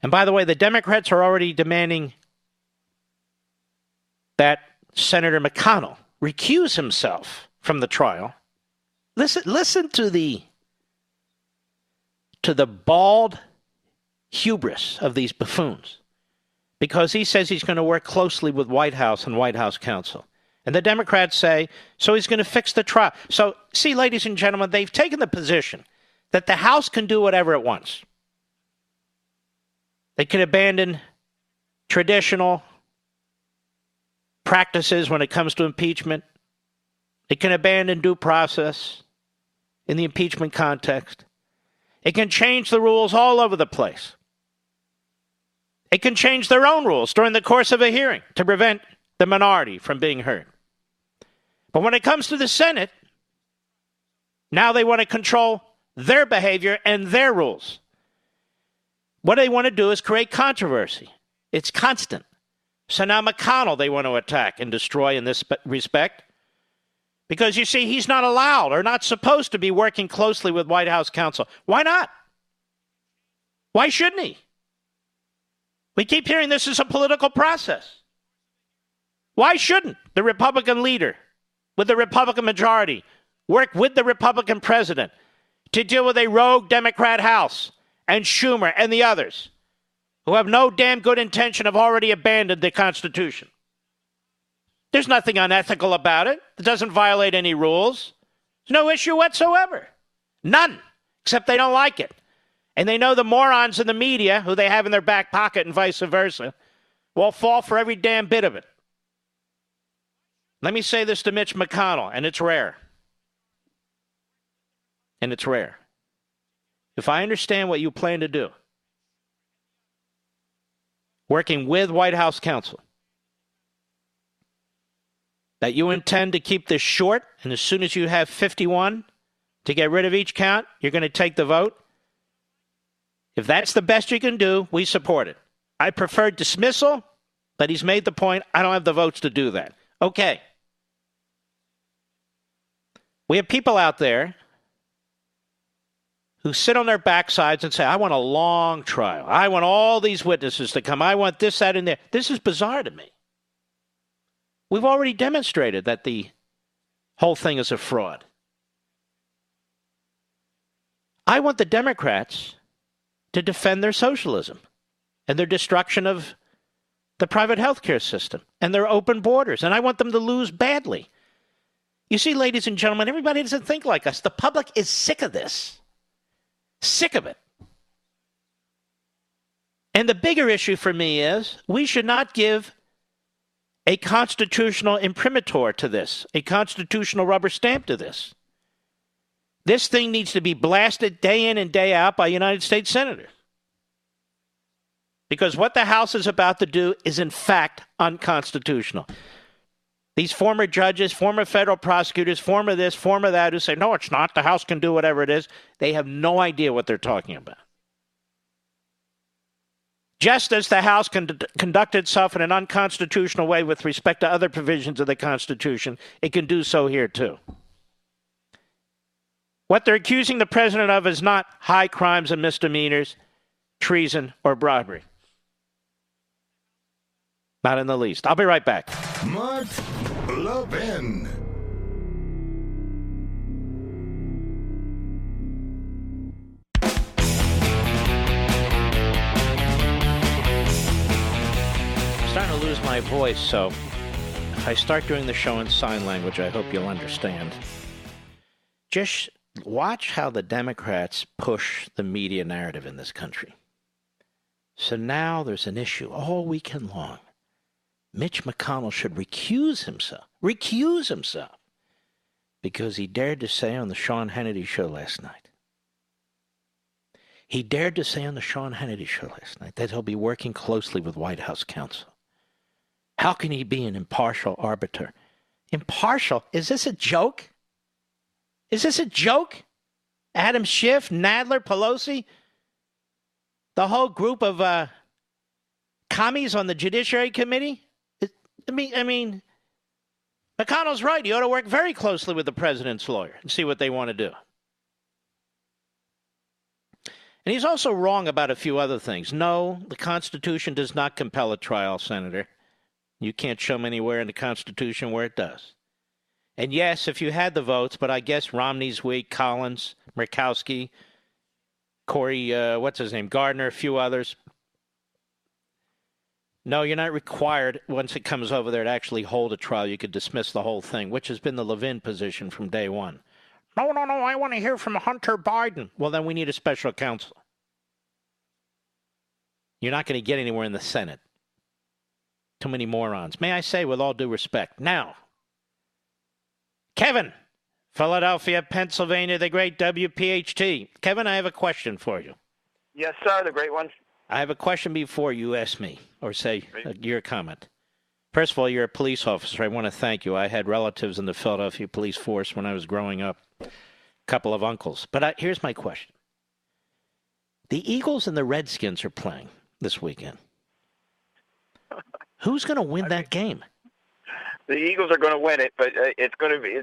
And by the way, the Democrats are already demanding that Senator McConnell recuse himself from the trial. Listen to the bald hubris of these buffoons, because he says he's going to work closely with White House and White House counsel. And the Democrats say, so he's going to fix the trial. So, see, ladies and gentlemen, they've taken the position that the House can do whatever it wants. They can abandon traditional practices when it comes to impeachment. It can abandon due process in the impeachment context. It can change the rules all over the place. It can change their own rules during the course of a hearing to prevent the minority from being heard. But when it comes to the Senate, now they want to control their behavior and their rules. What they want to do is create controversy. It's constant. So now McConnell they want to attack and destroy in this respect. Because, you see, he's not allowed or not supposed to be working closely with White House counsel. Why not? Why shouldn't he? We keep hearing this is a political process. Why shouldn't the Republican leader with the Republican majority work with the Republican president to deal with a rogue Democrat House and Schumer and the others who have no damn good intention, have already abandoned the Constitution? There's nothing unethical about it. It doesn't violate any rules. There's no issue whatsoever. None. Except they don't like it. And they know the morons in the media, who they have in their back pocket and vice versa, will fall for every damn bit of it. Let me say this to Mitch McConnell, and it's rare. And it's rare. If I understand what you plan to do, working with White House counsel, that you intend to keep this short, and as soon as you have 51 to get rid of each count, you're going to take the vote. If that's the best you can do, we support it. I prefer dismissal, but he's made the point, I don't have the votes to do that. Okay. We have people out there who sit on their backsides and say, I want a long trial. I want all these witnesses to come. I want this, that, and there. This is bizarre to me. We've already demonstrated that the whole thing is a fraud. I want the Democrats to defend their socialism and their destruction of the private health care system and their open borders. And I want them to lose badly. You see, ladies and gentlemen, everybody doesn't think like us. The public is sick of this. Sick of it. And the bigger issue for me is we should not give a constitutional imprimatur to this, a constitutional rubber stamp to this. This thing needs to be blasted day in and day out by United States senators. Because what the House is about to do is, in fact, unconstitutional. These former judges, former federal prosecutors, former this, former that, who say, no, it's not, the House can do whatever it is, they have no idea what they're talking about. Just as the House conduct itself in an unconstitutional way with respect to other provisions of the Constitution, it can do so here too. What they're accusing the president of is not high crimes and misdemeanors, treason, or bribery. Not in the least. I'll be right back. Mark Levin. I'm starting to lose my voice, so if I start doing the show in sign language, I hope you'll understand. Just watch how the Democrats push the media narrative in this country. So now there's an issue all weekend long. Mitch McConnell should recuse himself, because he dared to say on the Sean Hannity show last night. He dared to say on the Sean Hannity show last night that he'll be working closely with White House counsel. How can he be an impartial arbiter? Impartial? Is this a joke? Is this a joke? Adam Schiff, Nadler, Pelosi, the whole group of commies on the Judiciary Committee? I mean, McConnell's right. He ought to work very closely with the president's lawyer and see what they want to do. And he's also wrong about a few other things. No, the Constitution does not compel a trial, Senator. You can't show me anywhere in the Constitution where it does. And yes, if you had the votes, but I guess Romney's weak, Collins, Murkowski, Corey, Gardner, a few others. No, you're not required, once it comes over there, to actually hold a trial. You could dismiss the whole thing, which has been the Levin position from day one. No, I want to hear from Hunter Biden. Well, then we need a special counsel. You're not going to get anywhere in the Senate. Too many morons. May I say, with all due respect. Now, Kevin, Philadelphia, Pennsylvania, the great WPHT. Kevin, I have a question for you. Yes, sir, the great one. I have a question before you ask me, or say your comment. First of all, you're a police officer. I want to thank you. I had relatives in the Philadelphia police force when I was growing up, a couple of uncles. But here's my question. The Eagles and the Redskins are playing this weekend. Who's going to win that game? The Eagles are going to win it, but it's going to be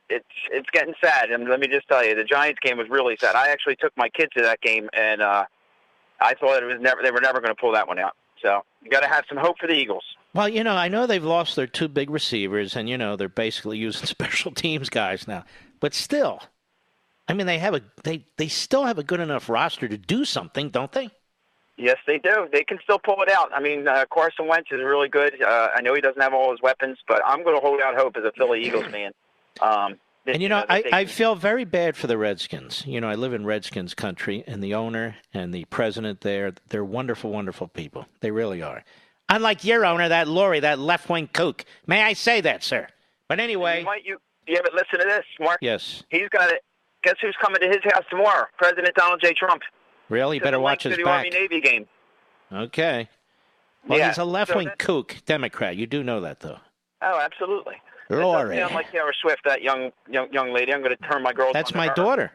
it's getting sad. And let me just tell you, the Giants game was really sad. I actually took my kids to that game, and I thought they were never going to pull that one out. So you got to have some hope for the Eagles. Well, I know they've lost their two big receivers, and they're basically using special teams guys now. But still, I mean, they still have a good enough roster to do something, don't they? Yes, they do. They can still pull it out. I mean, Carson Wentz is really good. I know he doesn't have all his weapons, but I'm going to hold out hope as a Philly Eagles fan. I feel very bad for the Redskins. I live in Redskins country, and the owner and the president there, they're wonderful, wonderful people. They really are. Unlike your owner, that Laurie, that left-wing kook. May I say that, sir? But anyway. But listen to this, Mark. Yes. He's got it. Guess who's coming to his house tomorrow? President Donald J. Trump. Really? Better watch his back. Army-Navy game. Okay. Well, he's a left-wing so kook, Democrat. You do know that, though. Oh, absolutely. Laurie. It doesn't sound like Taylor Swift, that young lady. I'm going to turn my girls. That's my daughter.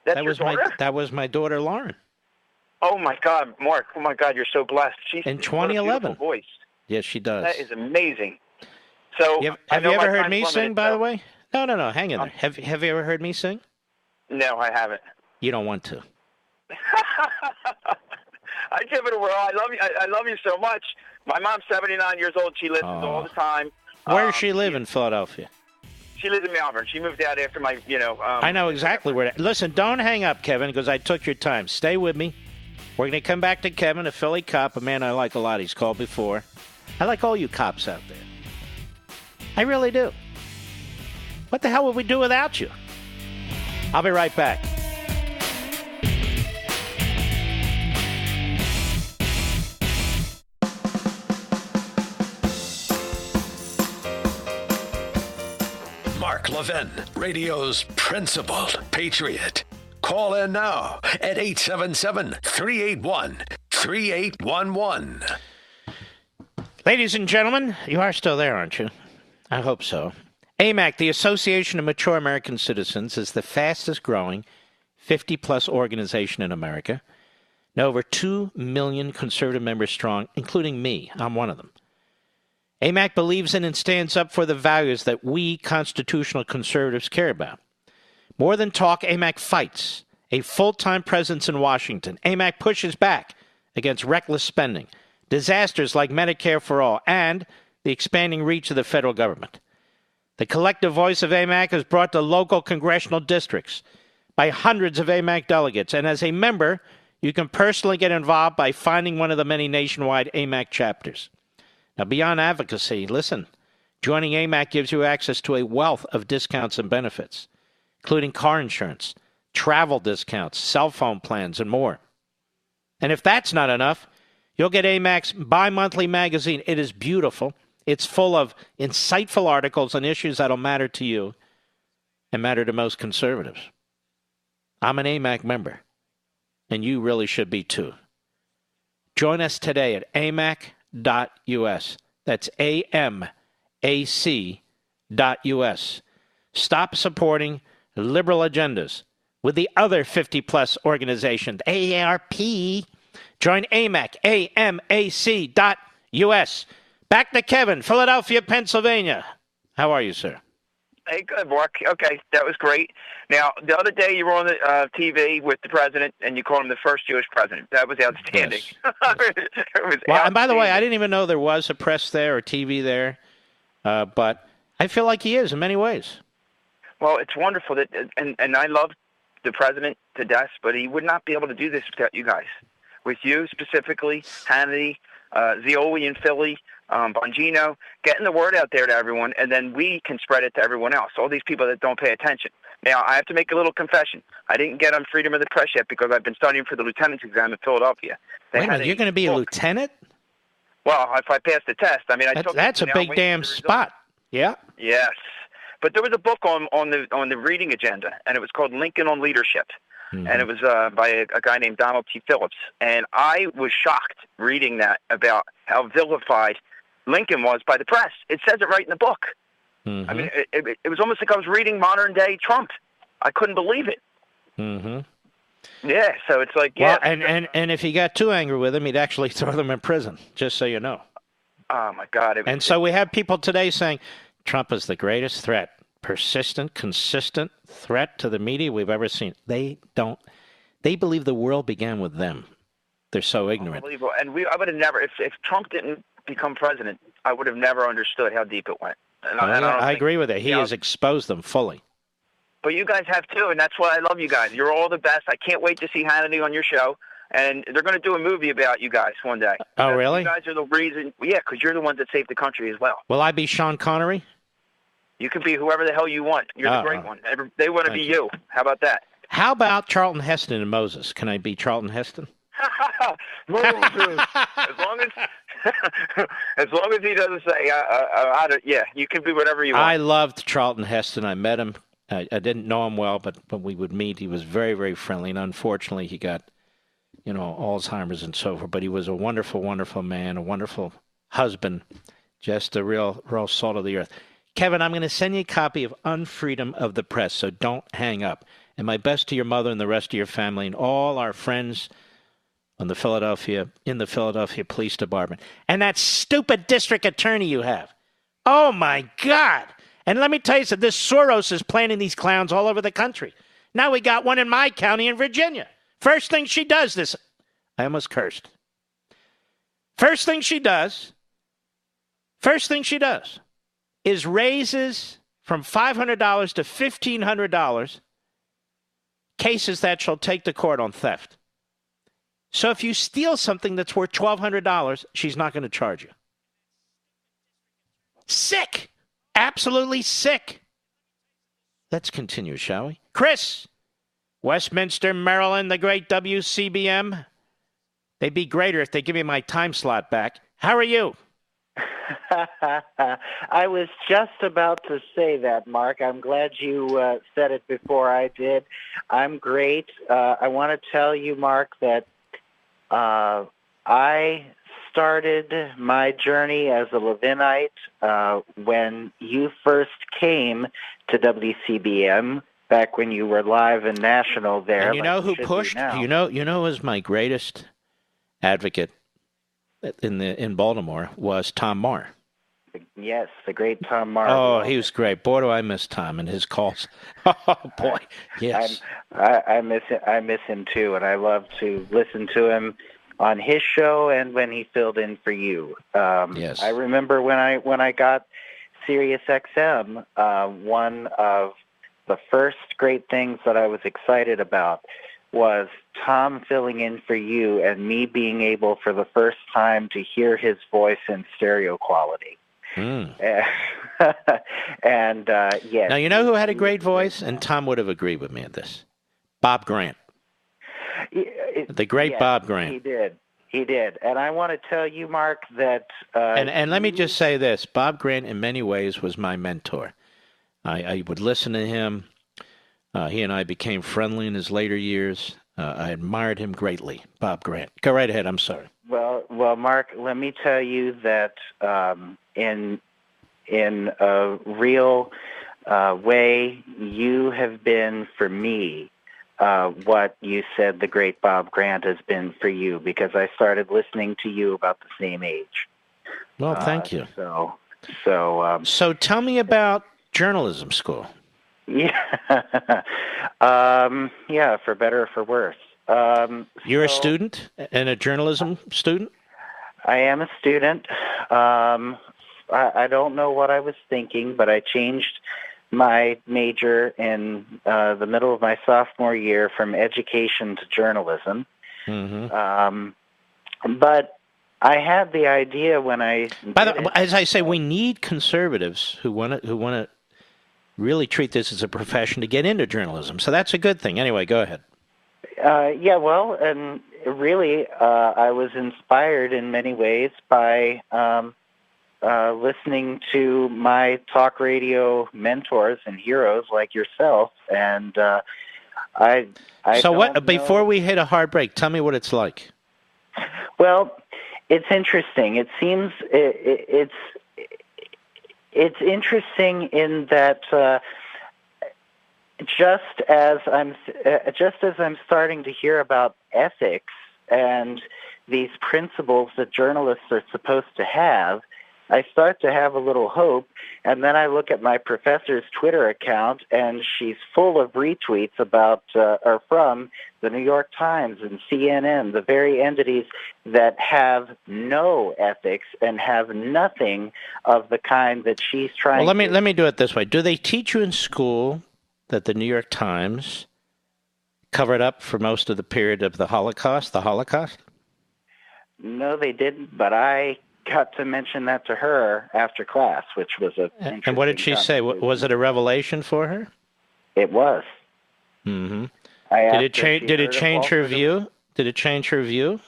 That was your daughter? That was my daughter, Lauren. Oh, my God, Mark. Oh, my God, you're so blessed. She's in 2011. Voice. Yes, she does. That is amazing. So, have you ever heard me sing, by the way? No. Hang in there. Have you ever heard me sing? No, I haven't. You don't want to. I give it a whirl. I love you. I love you so much. My mom's 79 years old. She listens all the time. Where does she live in Philadelphia? She lives in Malvern. She moved out after my, I know exactly where. Listen, don't hang up, Kevin, because I took your time. Stay with me. We're going to come back to Kevin, a Philly cop, a man I like a lot. He's called before. I like all you cops out there. I really do. What the hell would we do without you? I'll be right back. Mark Levin, radio's principled patriot. Call in now at 877-381-3811. Ladies and gentlemen, you are still there, aren't you? I hope so. AMAC, the Association of Mature American Citizens, is the fastest growing 50-plus organization in America. Now over 2 million conservative members strong, including me. I'm one of them. AMAC believes in and stands up for the values that we constitutional conservatives care about. More than talk, AMAC fights. A full-time presence in Washington. AMAC pushes back against reckless spending, disasters like Medicare for All, and the expanding reach of the federal government. The collective voice of AMAC is brought to local congressional districts by hundreds of AMAC delegates, and as a member, you can personally get involved by finding one of the many nationwide AMAC chapters. Now, beyond advocacy, listen, joining AMAC gives you access to a wealth of discounts and benefits, including car insurance, travel discounts, cell phone plans, and more. And if that's not enough, you'll get AMAC's bi-monthly magazine. It is beautiful. It's full of insightful articles on issues that'll matter to you and matter to most conservatives. I'm an AMAC member, and you really should be too. Join us today at amac.us. That's amac.us. Stop supporting liberal agendas with the other 50-plus organizations, AARP. Join AMAC, amac.us. Back to Kevin, Philadelphia, Pennsylvania. How are you, sir? Hey, good, Mark. Okay, that was great. Now, the other day you were on the TV with the president, and you called him the first Jewish president. That was outstanding. Yes. It was well, and by the way, I didn't even know there was a press there or TV there, but I feel like he is in many ways. Well, it's wonderful that, and I love the president to death, but he would not be able to do this without you guys. With you specifically, Hannity, Zioli in Philly, Bongino, getting the word out there to everyone, and then we can spread it to everyone else, all these people that don't pay attention. Now, I have to make a little confession. I didn't get on freedom of the press yet because I've been studying for the lieutenant's exam in Philadelphia. Wait a minute, you're going to be a lieutenant? Well, if I pass the test. I mean, that's a big damn spot. Yeah. Yes. But there was a book on the reading agenda, and it was called Lincoln on Leadership. Mm-hmm. And it was by a guy named Donald T. Phillips. And I was shocked reading that about how vilified Lincoln was by the press. It says it right in the book. Mm-hmm. I mean, it was almost like I was reading modern-day Trump. I couldn't believe it. Mm-hmm. Yeah, so it's like, yeah. Well, and if he got too angry with him, he'd actually throw them in prison, just so you know. Oh, my God. And so we have people today saying Trump is the greatest threat, persistent, consistent threat to the media we've ever seen. They believe the world began with them. They're so ignorant. Unbelievable. And I would have never, if Trump didn't become president, I would have never understood how deep it went. And I agree with it. He has exposed them fully. But you guys have too, and that's why I love you guys. You're all the best. I can't wait to see Hannity on your show. And they're going to do a movie about you guys one day. Oh, really? You guys are the reason. Yeah, because you're the ones that saved the country as well. Will I be Sean Connery? You can be whoever the hell you want. You're the great one. They want to be you. How about that? How about Charlton Heston and Moses? Can I be Charlton Heston? as long as he doesn't say, yeah, you can be whatever you want. I loved Charlton Heston. I met him. I didn't know him well, but when we would meet, he was very, very friendly. And unfortunately, he got, Alzheimer's and so forth. But he was a wonderful, wonderful man, a wonderful husband, just a real salt of the earth. Kevin, I'm going to send you a copy of Unfreedom of the Press, so don't hang up. And my best to your mother and the rest of your family and all our friends in the Philadelphia Police Department. And that stupid district attorney you have. Oh, my God. And let me tell you something. This Soros is planting these clowns all over the country. Now we got one in my county in Virginia. First thing she does I almost cursed. First thing she does is raises from $500 to $1,500 cases that shall take to court on theft. So if you steal something that's worth $1,200, she's not going to charge you. Sick. Absolutely sick. Let's continue, shall we? Chris, Westminster, Maryland, the great WCBM. They'd be greater if they give me my time slot back. How are you? I was just about to say that, Mark. I'm glad you said it before I did. I'm great. I want to tell you, Mark, that I started my journey as a Levinite when you first came to WCBM back when you were live and national there. And you know who pushed? You know who was my greatest advocate in Baltimore was Tom Marr. Yes, the great Tom Marr. Oh, he was great. Boy, do I miss Tom and his calls. Oh boy, yes. I miss it. I miss him too, and I love to listen to him on his show and when he filled in for you. Yes. I remember when I got Sirius XM, one of the first great things that I was excited about was Tom filling in for you and me being able for the first time to hear his voice in stereo quality. Mm. And yes. Now, you know who had a great voice? And Tom would have agreed with me at this. Bob Grant. The great yes, Bob Grant. He did. And I want to tell you, Mark, that... and let me just say this. Bob Grant, in many ways, was my mentor. I would listen to him. He and I became friendly in his later years. I admired him greatly. Bob Grant. Go right ahead. I'm sorry. Well, Mark, let me tell you that in a real way, you have been for me what you said the great Bob Grant has been for you, because I started listening to you about the same age. Well, thank you. So tell me about journalism school. Yeah, yeah, for better or for worse. You're a student and a journalism student? I am a student. I don't know what I was thinking, but I changed my major in the middle of my sophomore year from education to journalism. Mm-hmm. But I had the idea when I... As I say, we need conservatives who want to really treat this as a profession to get into journalism. So that's a good thing. Anyway, go ahead. Yeah, well, and really, I was inspired in many ways by listening to my talk radio mentors and heroes like yourself. And I so what? Before we hit a hard break, tell me what it's like. Well, it's interesting. It seems it's interesting in that just as I'm starting to hear about ethics and these principles that journalists are supposed to have, I start to have a little hope, and then I look at my professor's Twitter account, and she's full of retweets about or from the New York Times and CNN, the very entities that have no ethics and have nothing of the kind that she's trying. Well, let me do it this way. Do they teach you in school that the New York Times covered up for most of the period of the Holocaust? No, they didn't, but I got to mention that to her after class, which was a interesting. And what did she say? Was it a revelation for her? It was. Mm-hmm. Did it change her view? Did it change her view?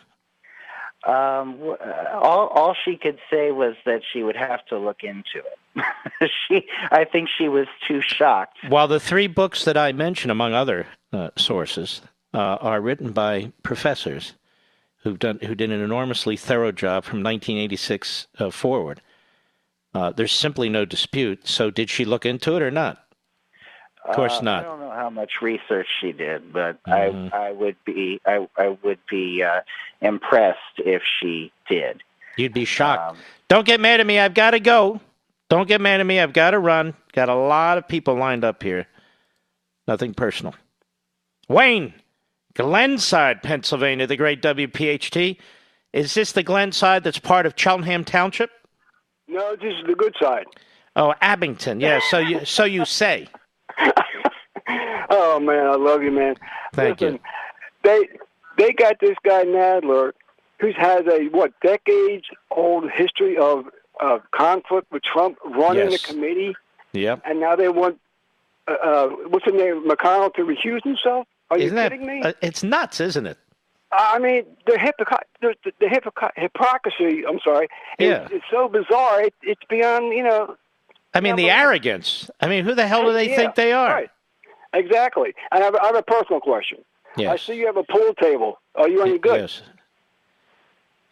All she could say was that she would have to look into it. I think she was too shocked. While the three books that I mentioned, among other sources, are written by professors who did an enormously thorough job from 1986 forward. There's simply no dispute. So did she look into it or not? Of course not. I don't know how much research she did, but I would be impressed if she did. You'd be shocked. Don't get mad at me. I've got to go. Don't get mad at me. I've got to run. Got a lot of people lined up here. Nothing personal. Wayne, Glenside, Pennsylvania, the great WPHT. Is this the Glenside that's part of Cheltenham Township? No, this is the good side. Oh, Abington. Yeah, so you say. Oh, man, I love you, man. Thank you. They got this guy, Nadler, who has a, decades-old history of conflict with Trump running the committee. Yep. And now they want, what's his name, McConnell to recuse himself? Are you kidding me? It's nuts, isn't it? I mean, the hypocrisy. I'm sorry. Yeah. It's so bizarre. It's beyond. I mean, the arrogance. I mean, who the hell do they think they are? Right. Exactly. And I have a personal question. Yes. I see you have a pool table. Are you any good? Yes.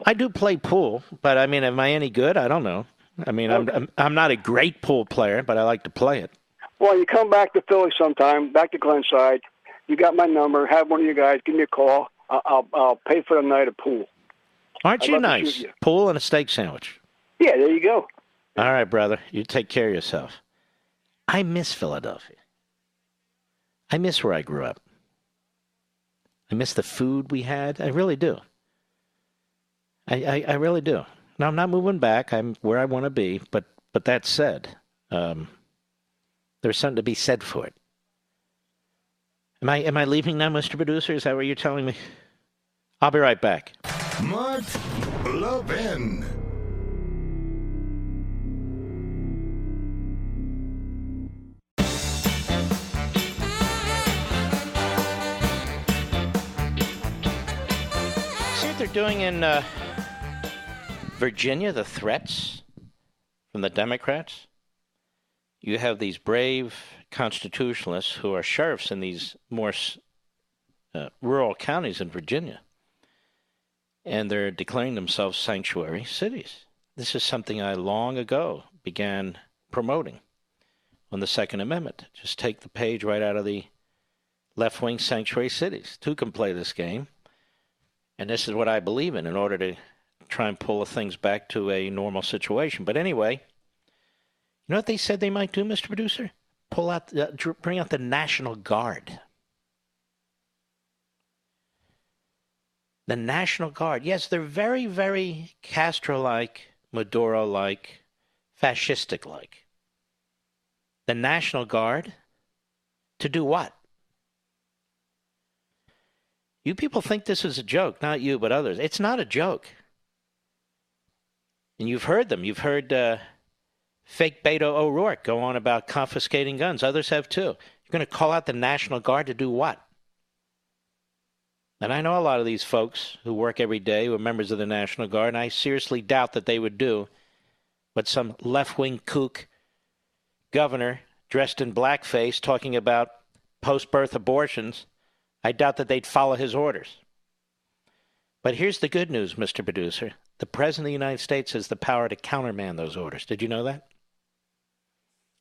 I do play pool, but I mean, am I any good? I don't know. I mean, I'm not a great pool player, but I like to play it. Well, you come back to Philly sometime, back to Glenside. You got my number. Have one of you guys give me a call. I'll pay for the night of pool. Aren't you nice? Pool and a steak sandwich. Yeah, there you go. All right, brother. You take care of yourself. I miss Philadelphia. I miss where I grew up. I miss the food we had. I really do. I really do. Now, I'm not moving back. I'm where I want to be. But that said, there's something to be said for it. Am I leaving now, Mr. Producer? Is that what you're telling me? I'll be right back. Mark Levin. See what they're doing in Virginia, the threats from the Democrats? You have these brave constitutionalists who are sheriffs in these more rural counties in Virginia, and they're declaring themselves sanctuary cities. This is something I long ago began promoting on the Second Amendment. Just take the page right out of the left-wing sanctuary cities. Two can play this game, and this is what I believe in order to try and pull things back to a normal situation. But anyway, you know what they said they might do, Mr. Producer? Bring out the National Guard. The National Guard. Yes, they're very, very Castro-like, Maduro-like, fascistic-like. The National Guard? To do what? You people think this is a joke. Not you, but others. It's not a joke. And you've heard them. You've heard fake Beto O'Rourke go on about confiscating guns. Others have too. You're going to call out the National Guard to do what? And I know a lot of these folks who work every day who are members of the National Guard, and I seriously doubt that they would do what some left-wing kook governor dressed in blackface talking about post-birth abortions. I doubt that they'd follow his orders. But here's the good news, Mr. Producer. The President of the United States has the power to countermand those orders. Did you know that?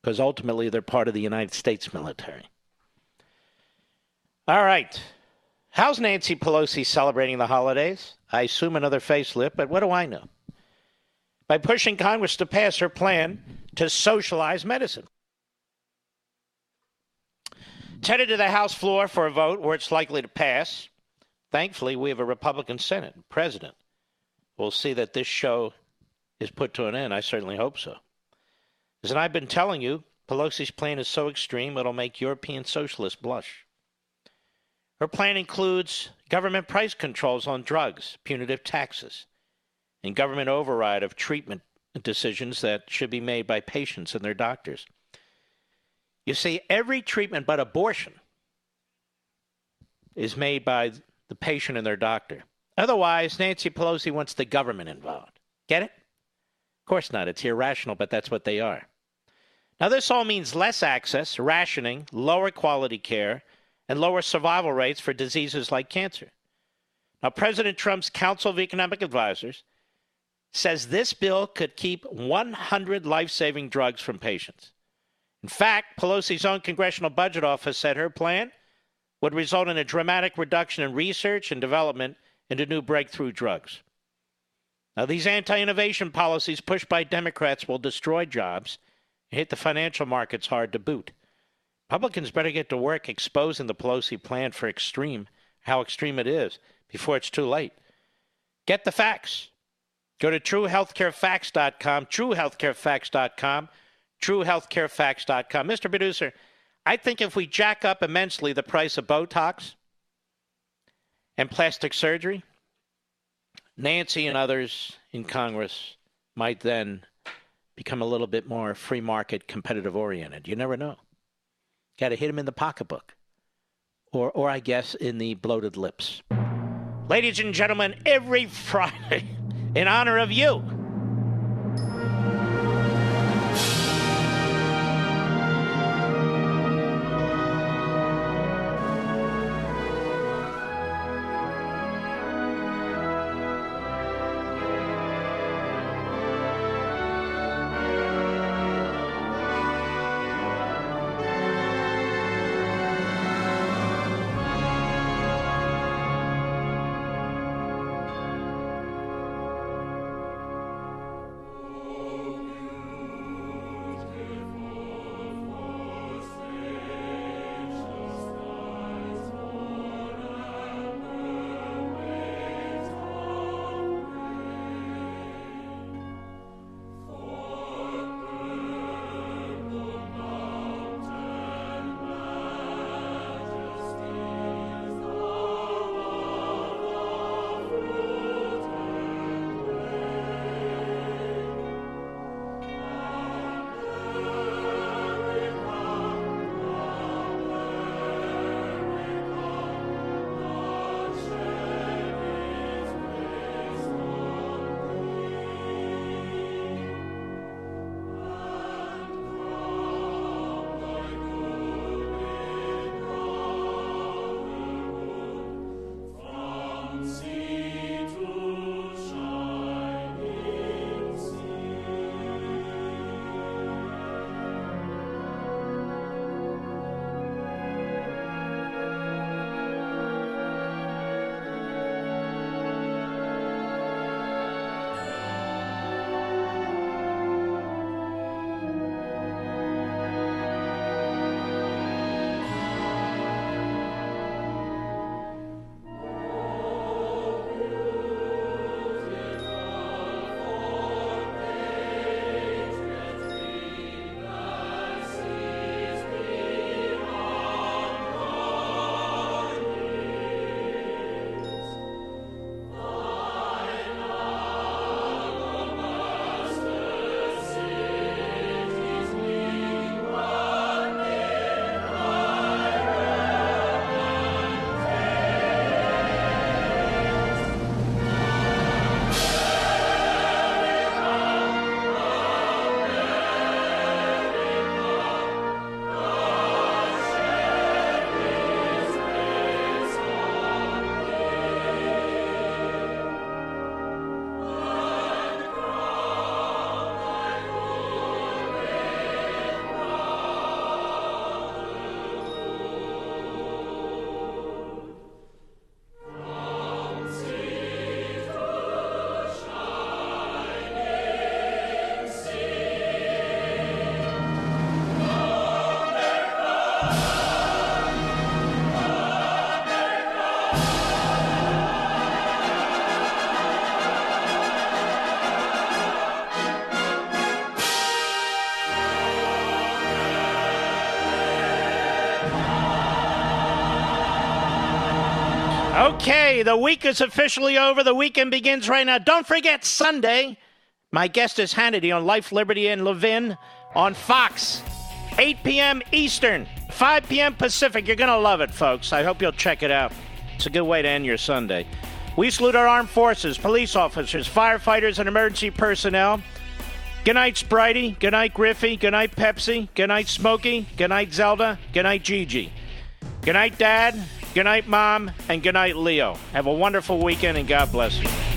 Because ultimately they're part of the United States military. All right. How's Nancy Pelosi celebrating the holidays? I assume another facelift, but what do I know? By pushing Congress to pass her plan to socialize medicine. It's headed to the House floor for a vote where it's likely to pass. Thankfully, we have a Republican Senate and president. We'll see that this show is put to an end. I certainly hope so. As I've been telling you, Pelosi's plan is so extreme it'll make European socialists blush. Her plan includes government price controls on drugs, punitive taxes, and government override of treatment decisions that should be made by patients and their doctors. You see, every treatment but abortion is made by the patient and their doctor. Otherwise, Nancy Pelosi wants the government involved. Get it? Of course not. It's irrational, but that's what they are. Now, this all means less access, rationing, lower quality care, and lower survival rates for diseases like cancer. Now, President Trump's Council of Economic Advisors says this bill could keep 100 life-saving drugs from patients. In fact, Pelosi's own Congressional Budget Office said her plan would result in a dramatic reduction in research and development into new breakthrough drugs. Now, these anti-innovation policies pushed by Democrats will destroy jobs and hit the financial markets hard to boot. Republicans better get to work exposing the Pelosi plan for how extreme it is, before it's too late. Get the facts. Go to truehealthcarefacts.com, truehealthcarefacts.com, truehealthcarefacts.com. Mr. Producer, I think if we jack up immensely the price of Botox and plastic surgery, Nancy and others in Congress might then become a little bit more free market, competitive oriented. You never know. Got to hit them in the pocketbook, or I guess in the bloated lips. Ladies and gentlemen, every Friday in honor of you. Okay, the week is officially over. The weekend begins right now. Don't forget Sunday. My guest is Hannity on Life, Liberty, and Levin on Fox. 8 p.m. Eastern, 5 p.m. Pacific. You're going to love it, folks. I hope you'll check it out. It's a good way to end your Sunday. We salute our armed forces, police officers, firefighters, and emergency personnel. Good night, Spritey. Good night, Griffey. Good night, Pepsi. Good night, Smokey. Good night, Zelda. Good night, Gigi. Good night, Dad. Good night, Mom. And good night, Leo. Have a wonderful weekend, and God bless you.